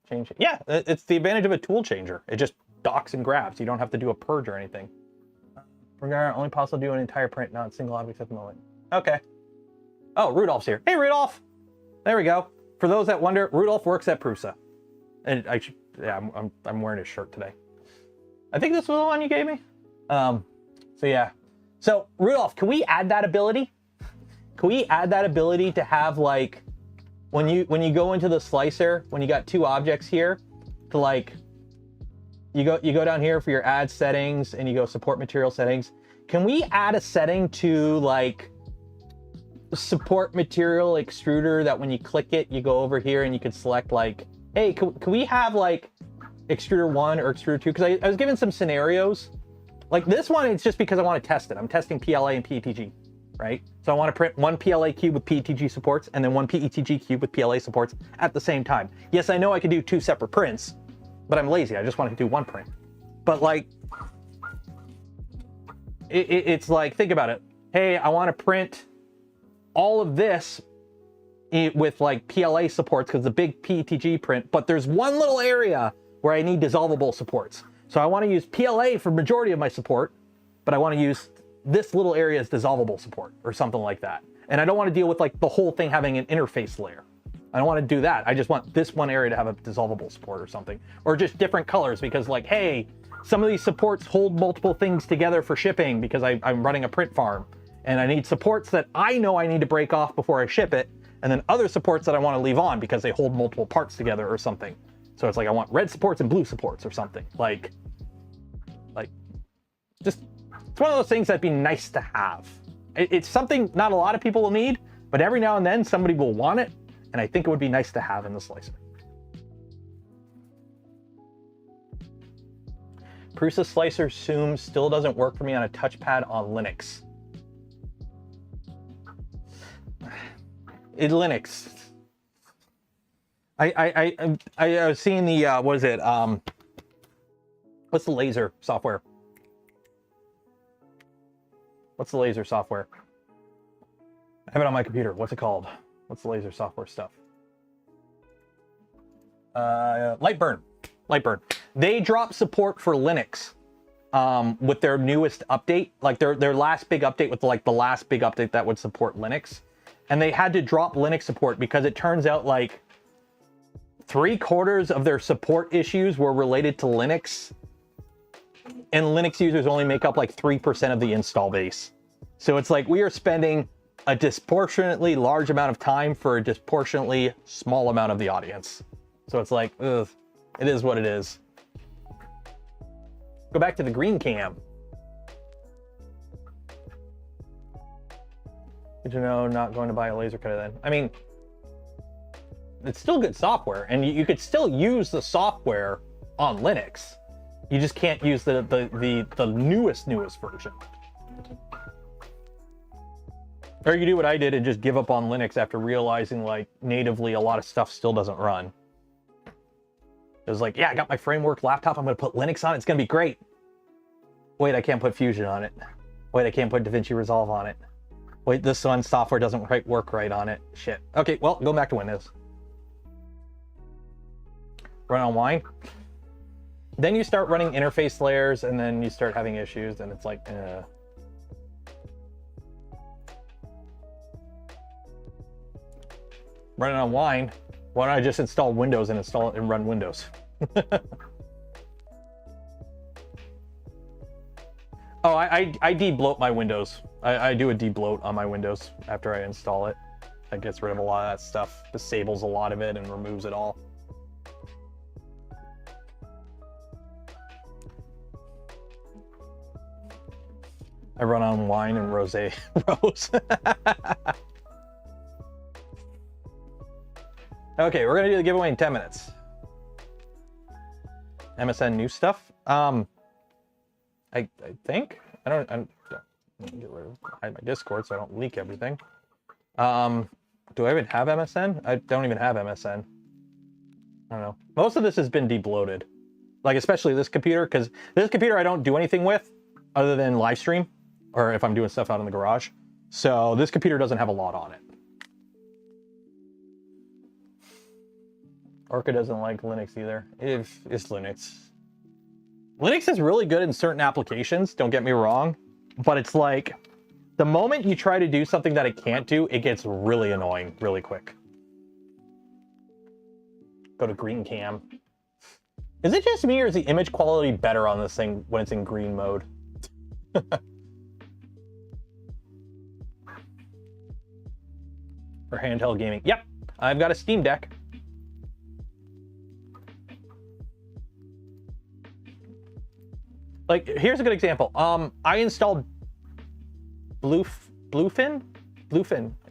Change it. Yeah, it's the advantage of a tool changer. It just docks and grabs. You don't have to do a purge or anything. Regard only possible to do an entire print, not single objects at the moment. Okay. Oh, Rudolph's here. Hey, Rudolph. There we go. For those that wonder, Rudolph works at PRUSA. And I'm wearing his shirt today. I think this was the one you gave me. So yeah. So Rudolph, can we add that ability? Can we add that ability to have like, when you go into the slicer, when you got two objects here, to like, you go down here for your add settings and you go support material settings. Can we add a setting to like support material extruder that when you click it, you go over here and you can select like hey, can we have like extruder 1 or extruder 2? Because I was given some scenarios. Like this one, it's just because I want to test it. I'm testing PLA and PETG, right? So I want to print one PLA cube with PETG supports and then one PETG cube with PLA supports at the same time. Yes, I know I could do 2 separate prints, but I'm lazy. I just want to do 1 print. But like, it's like, think about it. Hey, I want to print all of this with like PLA supports because it's a big PETG print, but there's one little area where I need dissolvable supports. So I want to use PLA for majority of my support, but I want to use this little area as dissolvable support or something like that. And I don't want to deal with like the whole thing having an interface layer. I don't want to do that. I just want this one area to have a dissolvable support or something, or just different colors because like, hey, some of these supports hold multiple things together for shipping because I'm running a print farm and I need supports that I know I need to break off before I ship it. And then other supports that I want to leave on because they hold multiple parts together or something. So it's like I want red supports and blue supports or something. Like just, it's one of those things that'd be nice to have. It's something not a lot of people will need, but every now and then somebody will want it. And I think it would be nice to have in the slicer. PRUSA slicer Zoom still doesn't work for me on a touchpad on Linux. In Linux. I was seeing the, what is it? What's the laser software? What's the laser software? I have it on my computer. What's it called? What's the laser software stuff? Lightburn. Lightburn. They dropped support for Linux with their newest update, like their last big update with the last big update that would support Linux. And they had to drop Linux support because it turns out like 3/4 of their support issues were related to Linux. And Linux users only make up like 3% of the install base. So it's like we are spending a disproportionately large amount of time for a disproportionately small amount of the audience. So it's like, ugh, it is what it is. Go back to the green cam. Did you know not going to buy a laser cutter then? I mean, it's still good software, and you could still use the software on Linux. You just can't use the newest version. Or you can do what I did and just give up on Linux after realizing like natively a lot of stuff still doesn't run. It was like, yeah, I got my framework laptop. I'm going to put Linux on it. It's going to be great. Wait, I can't put Fusion on it. Wait, I can't put DaVinci Resolve on it. Wait, this one software doesn't work right on it. Shit. Okay, well, go back to Windows. Run on Wine. Then you start running interface layers, and then you start having issues, and it's like, Running on Wine. Why don't I just install Windows and install it and run Windows? Oh, I de-bloat my Windows. I do a de-bloat on my Windows after I install it. That gets rid of a lot of that stuff, disables a lot of it, and removes it all. I run on Wine and Rosé Rose. Okay, we're gonna do the giveaway in 10 minutes. MSN new stuff. I think I don't get rid of, hide my Discord so I don't leak everything. Do I even have MSN? I don't even have MSN. I don't know. Most of this has been de-bloated, like especially this computer, because this computer I don't do anything with other than live stream, or if I'm doing stuff out in the garage. So this computer doesn't have a lot on it. Orca doesn't like Linux either. It's Linux. Linux is really good in certain applications, don't get me wrong, but it's like the moment you try to do something that it can't do, it gets really annoying really quick. Go to green cam. Is it just me, or is the image quality better on this thing when it's in green mode? For handheld gaming. Yep, I've got a Steam Deck. Like, here's a good example. I installed Bluefin,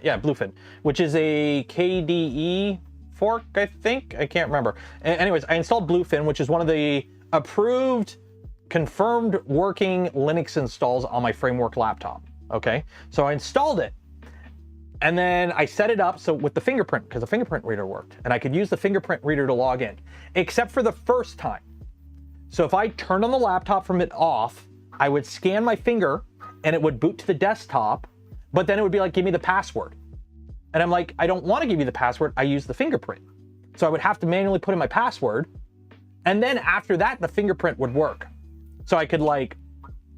yeah, Bluefin, which is a KDE fork, I think. I can't remember. Anyways, I installed Bluefin, which is one of the approved, confirmed working Linux installs on my Framework laptop. Okay, so I installed it. And then I set it up so with the fingerprint, because the fingerprint reader worked. And I could use the fingerprint reader to log in, except for the first time. So if I turned on the laptop from it off, I would scan my finger and it would boot to the desktop, but then it would be like, give me the password. And I'm like, I don't want to give you the password, I use the fingerprint. So I would have to manually put in my password. And then after that, the fingerprint would work. So I could like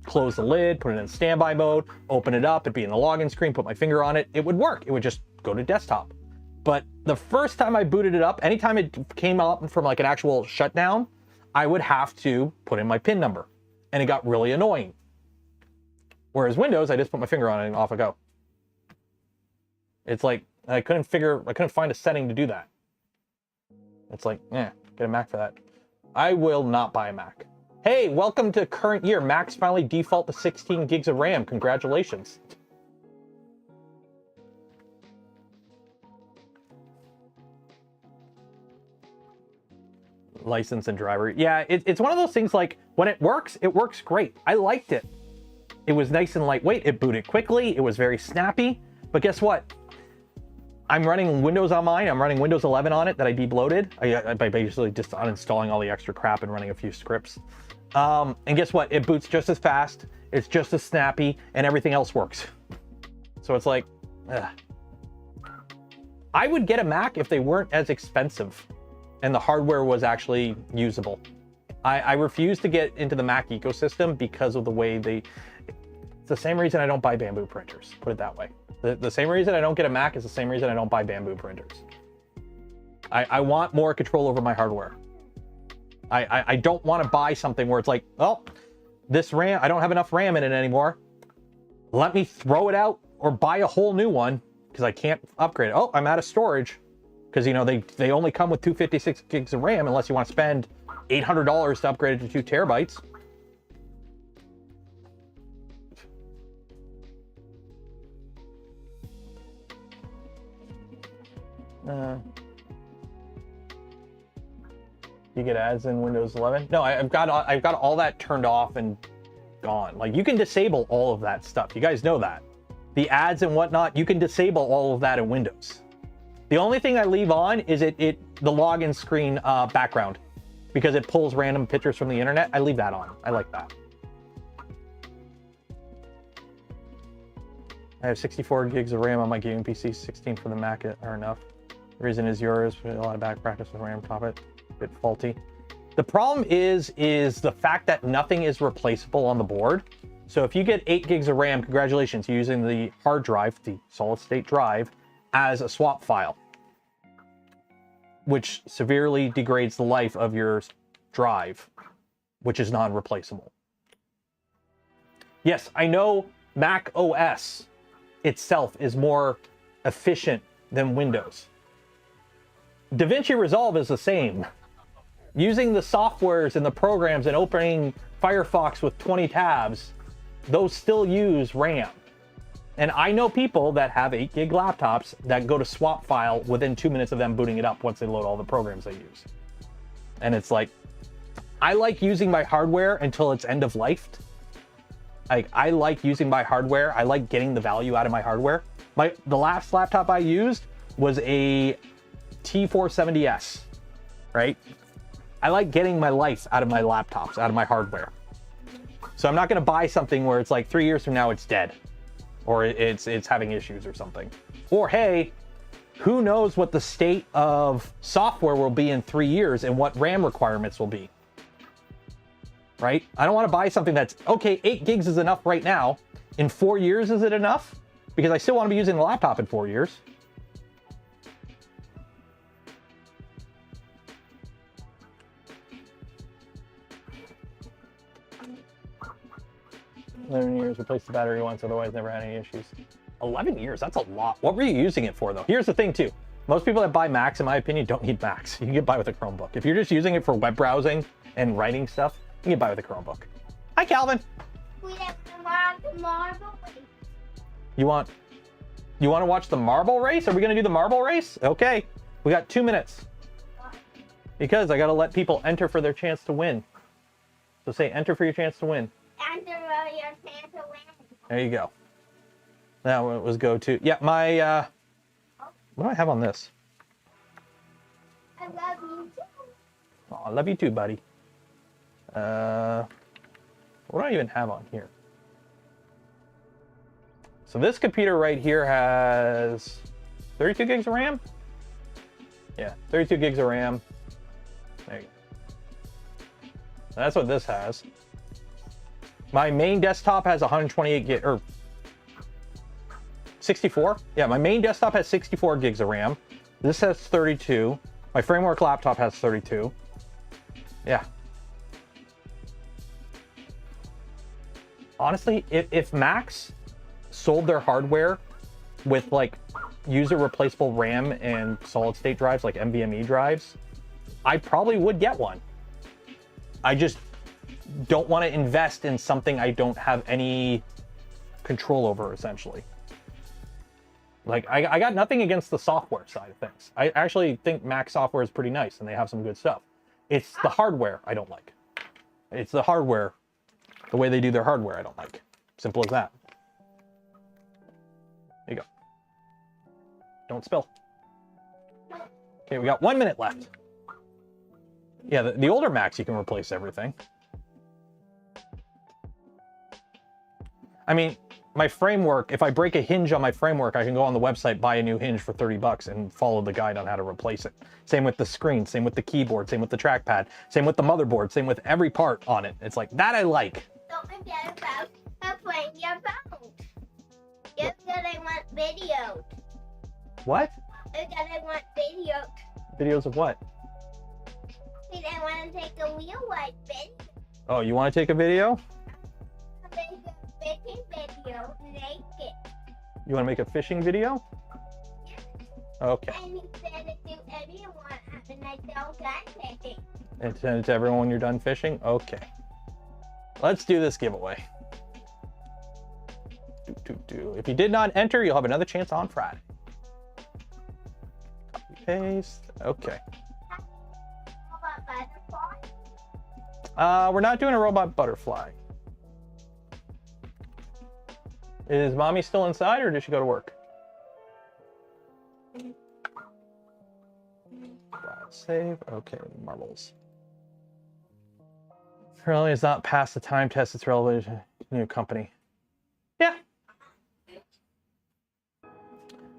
close the lid, put it in standby mode, open it up, it'd be in the login screen, put my finger on it, it would work. It would just go to desktop. But the first time I booted it up, anytime it came up from like an actual shutdown, I would have to put in my PIN number. And it got really annoying. Whereas Windows, I just put my finger on it and off I go. It's like, I couldn't find a setting to do that. It's like, get a Mac for that. I will not buy a Mac. Hey, welcome to current year. Macs finally default to 16 gigs of RAM. Congratulations. License and driver. Yeah, it's one of those things like when it works great. I liked it. It was nice and lightweight. It booted quickly. It was very snappy. But guess what? I'm running Windows on mine. I'm running Windows 11 on it that I debloated. By basically just uninstalling all the extra crap and running a few scripts. And guess what? It boots just as fast. It's just as snappy, and everything else works. So it's like, ugh. I would get a Mac if they weren't as expensive and the hardware was actually usable. I refuse to get into the Mac ecosystem because of the way it's the same reason I don't buy Bamboo printers, put it that way. The same reason I don't get a Mac is the same reason I don't buy Bamboo printers. I want more control over my hardware. I don't want to buy something where it's like, oh, this RAM, I don't have enough RAM in it anymore. Let me throw it out or buy a whole new one because I can't upgrade it. Oh, I'm out of storage. Because, you know, they only come with 256 gigs of RAM unless you want to spend $800 to upgrade it to 2 terabytes. You get ads in Windows 11? No, I've got all that turned off and gone. Like, you can disable all of that stuff. You guys know that. The ads and whatnot, you can disable all of that in Windows. The only thing I leave on is the login screen background, because it pulls random pictures from the internet. I leave that on. I like that. I have 64 gigs of RAM on my gaming PC. 16 for the Mac are enough. The reason is yours. A lot of back practice with RAM top it. A bit faulty. The problem is the fact that nothing is replaceable on the board. So if you get 8 gigs of RAM, congratulations, you're using the hard drive, the solid state drive, as a swap file, which severely degrades the life of your drive, which is non-replaceable. Yes, I know Mac OS itself is more efficient than Windows. DaVinci Resolve is the same. Using the softwares and the programs and opening Firefox with 20 tabs, those still use RAM. And I know people that have 8 gig laptops that go to swap file within 2 minutes of them booting it up once they load all the programs they use. And it's like, I like using my hardware until it's end of life. I like using my hardware. I like getting the value out of my hardware. The last laptop I used was a T470S, right? I like getting my life out of my laptops, out of my hardware. So I'm not gonna buy something where it's like 3 years from now it's dead, or it's having issues or something. Or hey, who knows what the state of software will be in 3 years and what RAM requirements will be, right? I don't wanna buy something that's, okay, 8 gigs is enough right now. In 4 years, is it enough? Because I still wanna be using the laptop in 4 years. 11 years, replace the battery once, otherwise never had any issues. 11 years, that's a lot. What were you using it for though? Here's the thing too. Most people that buy Macs, in my opinion, don't need Macs. You can get by with a Chromebook. If you're just using it for web browsing and writing stuff, you can get by with a Chromebook. Hi, Calvin. We have the marble race. You want to watch the marble race? Are we gonna do the marble race? Okay. We got 2 minutes. Because I got to let people enter for their chance to win. So say enter for your chance to win. Enter for your chance to win. There you go. That one was go to. Yeah, my, what do I have on this? I love you too. Oh, I love you too, buddy. What do I even have on here? So this computer right here has 32 gigs of RAM? Yeah, 32 gigs of RAM. There you go. That's what this has. My main desktop has 128 gig, or 64? Yeah, my main desktop has 64 gigs of RAM. This has 32. My framework laptop has 32. Yeah. Honestly, if Macs sold their hardware with like user replaceable RAM and solid state drives, like NVMe drives, I probably would get one. I just don't want to invest in something I don't have any control over, essentially. Like, I got nothing against the software side of things. I actually think Mac software is pretty nice and they have some good stuff. It's the hardware I don't like. It's the hardware, the way they do their hardware I don't like. Simple as that. There you go. Don't spill. Okay, we got 1 minute left. Yeah, the older Macs, you can replace everything. I mean, my framework, if I break a hinge on my framework, I can go on the website, buy a new hinge for 30 bucks and follow the guide on how to replace it. Same with the screen, same with the keyboard, same with the trackpad, same with the motherboard, same with every part on it. It's like, that I like. Don't forget about playing your phone. You're gonna want videos. What? You're gonna want videos. Videos of what? See, they want to take a real life video. Oh, you want to take a video? Make a fishing video naked. You want to make a fishing video? Yeah. Okay. And you send it to everyone after I don't got fishing. And send it to everyone when you're done fishing? Okay. Let's do this giveaway. If you did not enter, you'll have another chance on Friday. Copy, paste. Okay. Robot butterfly? We're not doing a robot butterfly. Is mommy still inside or did she go to work? Save. Okay, marbles. Currently has not passed the time test. It's relevant to the new company. Yeah.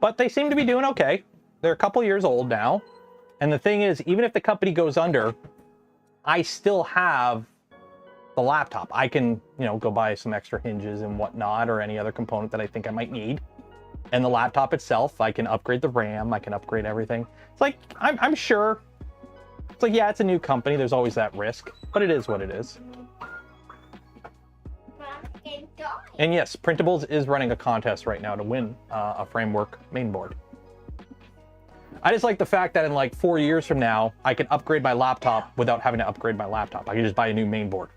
But they seem to be doing okay. They're a couple years old now. And the thing is, even if the company goes under, I still have the laptop. I can, you know, go buy some extra hinges and whatnot, or any other component that I think I might need. And the laptop itself, I can upgrade the RAM, I can upgrade everything. It's like, I'm sure. It's like, yeah, it's a new company. There's always that risk, but it is what it is. And yes, Printables is running a contest right now to win a framework mainboard. I just like the fact that in like 4 years from now, I can upgrade my laptop without having to upgrade my laptop. I can just buy a new mainboard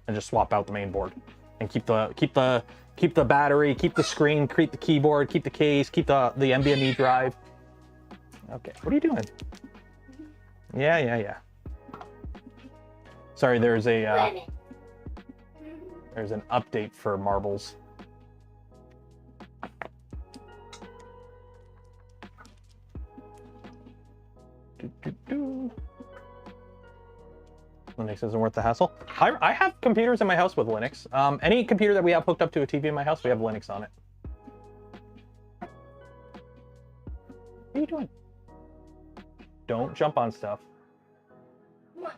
and just swap out the mainboard and keep the battery, keep the screen, keep the keyboard, keep the case, keep the NVMe drive. Okay, what are you doing? Yeah. Sorry, there's an update for marbles. Linux isn't worth the hassle. I have computers in my house with Linux. Any computer that we have hooked up to a TV in my house, we have Linux on it. What are you doing? Don't jump on stuff. What?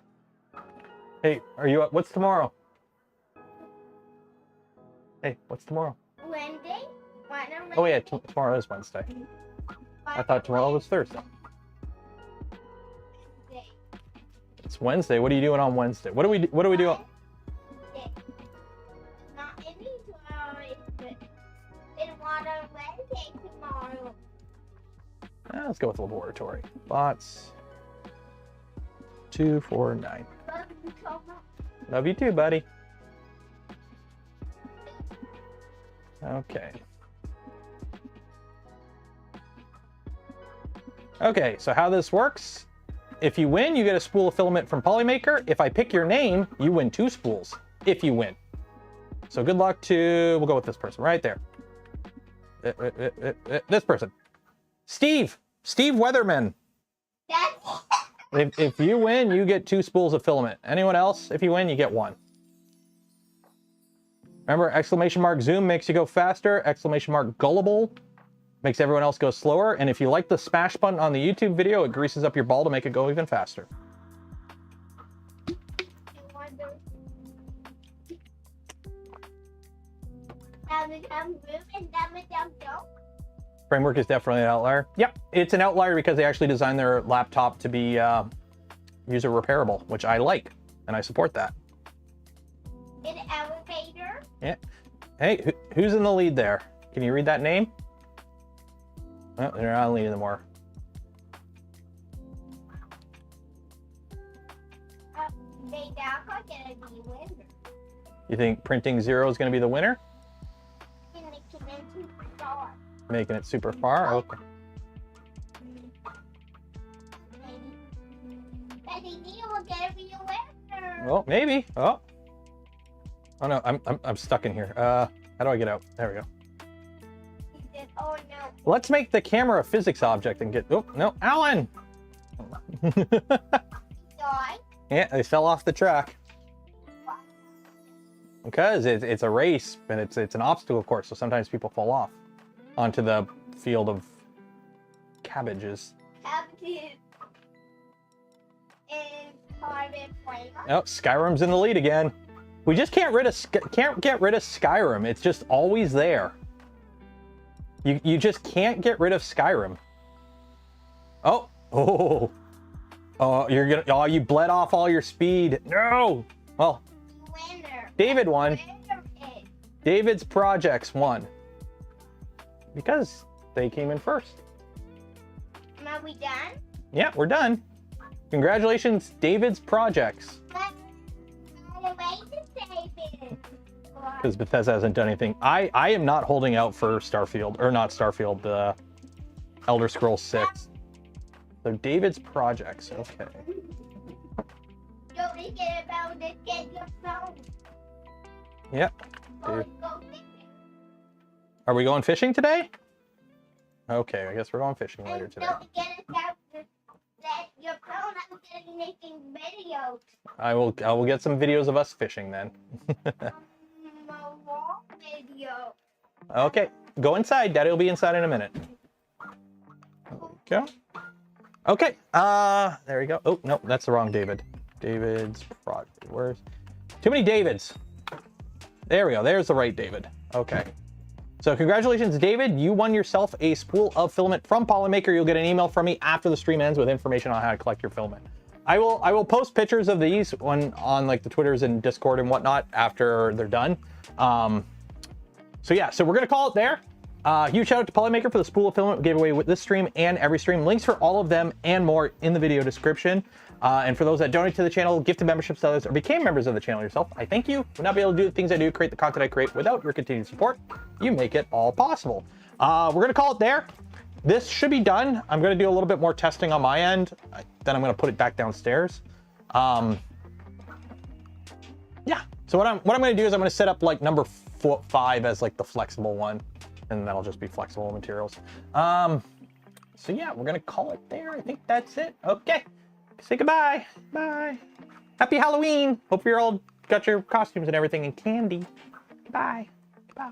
Hey, are you up? What's tomorrow? Hey, what's tomorrow? Wednesday? Oh yeah, tomorrow is Wednesday. I thought tomorrow was Thursday. It's Wednesday. What are you doing on Wednesday? What do we do? Not any tomorrow, but it's on Wednesday tomorrow. Let's go with laboratory. Bots 249. Love you so much. Love you too, buddy. Okay. Okay, so how this works, if you win, you get a spool of filament from Polymaker. If I pick your name, you win 2 spools, if you win. So good luck to, we'll go with this person right there. This person. Steve Weatherman. If you win, you get 2 spools of filament. Anyone else, if you win, you get 1. Remember, exclamation mark zoom makes you go faster. Exclamation mark gullible makes everyone else go slower. And if you like the smash button on the YouTube video, it greases up your ball to make it go even faster. Framework is definitely an outlier. Yep, it's an outlier because they actually designed their laptop to be user repairable, which I like, and I support that. An elevator. Yeah. Hey, who's in the lead there? Can you read that name? Oh, they're not leading anymore. They now are going to be winners. You think printing 0 is going to be the winner? Making it super far? Okay. Well, maybe. Oh. Oh no, I'm stuck in here. How do I get out? There we go. Oh no. Let's make the camera a physics object and get. Oh no, Alan. Yeah, they fell off the track. Because it's a race and it's an obstacle course, so sometimes people fall off onto the field of cabbages. Oh, Skyrim's in the lead again. We just can't get rid of Skyrim. It's just always there. You just can't get rid of Skyrim. Oh, you bled off all your speed. No. Well, David won. David's projects won because they came in first. Are we done? Yeah, we're done. Congratulations, David's projects. Because Bethesda hasn't done anything. I am not holding out for Starfield, or not Starfield, Elder Scrolls 6. So David's projects, okay. Don't forget about it, get your phone. Yep. Are we going fishing today? Okay, I guess we're going fishing later today. Don't forget about your phone. I'm going to be making videos. I will get some videos of us fishing then. Video. Okay, go inside. Daddy will be inside in a minute. There we go. Okay, there we go. Oh, no, that's the wrong David. David's project. Where's... Too many Davids. There we go. There's the right David. Okay. So congratulations, David. You won yourself a spool of filament from Polymaker. You'll get an email from me after the stream ends with information on how to collect your filament. I will post pictures of these on like the Twitters and Discord and whatnot after they're done. So yeah, so we're gonna call it there. Huge shout out to Polymaker for the spool of filament we gave away with this stream and every stream. Links for all of them and more in the video description. And for those that donate to the channel, gifted memberships to others, or became members of the channel yourself, I thank you. Would not be able to do the things I do, create the content I create without your continued support. You make it all possible. We're gonna call it there. This should be done. I'm gonna do a little bit more testing on my end. Then I'm gonna put it back downstairs. Yeah. So what I'm gonna do is I'm gonna set up like number 5 as like the flexible one, and that'll just be flexible materials. So yeah, we're gonna call it there. I think that's it. Okay. Say goodbye. Bye. Happy Halloween. Hope you're all got your costumes and everything and candy. Bye. Bye.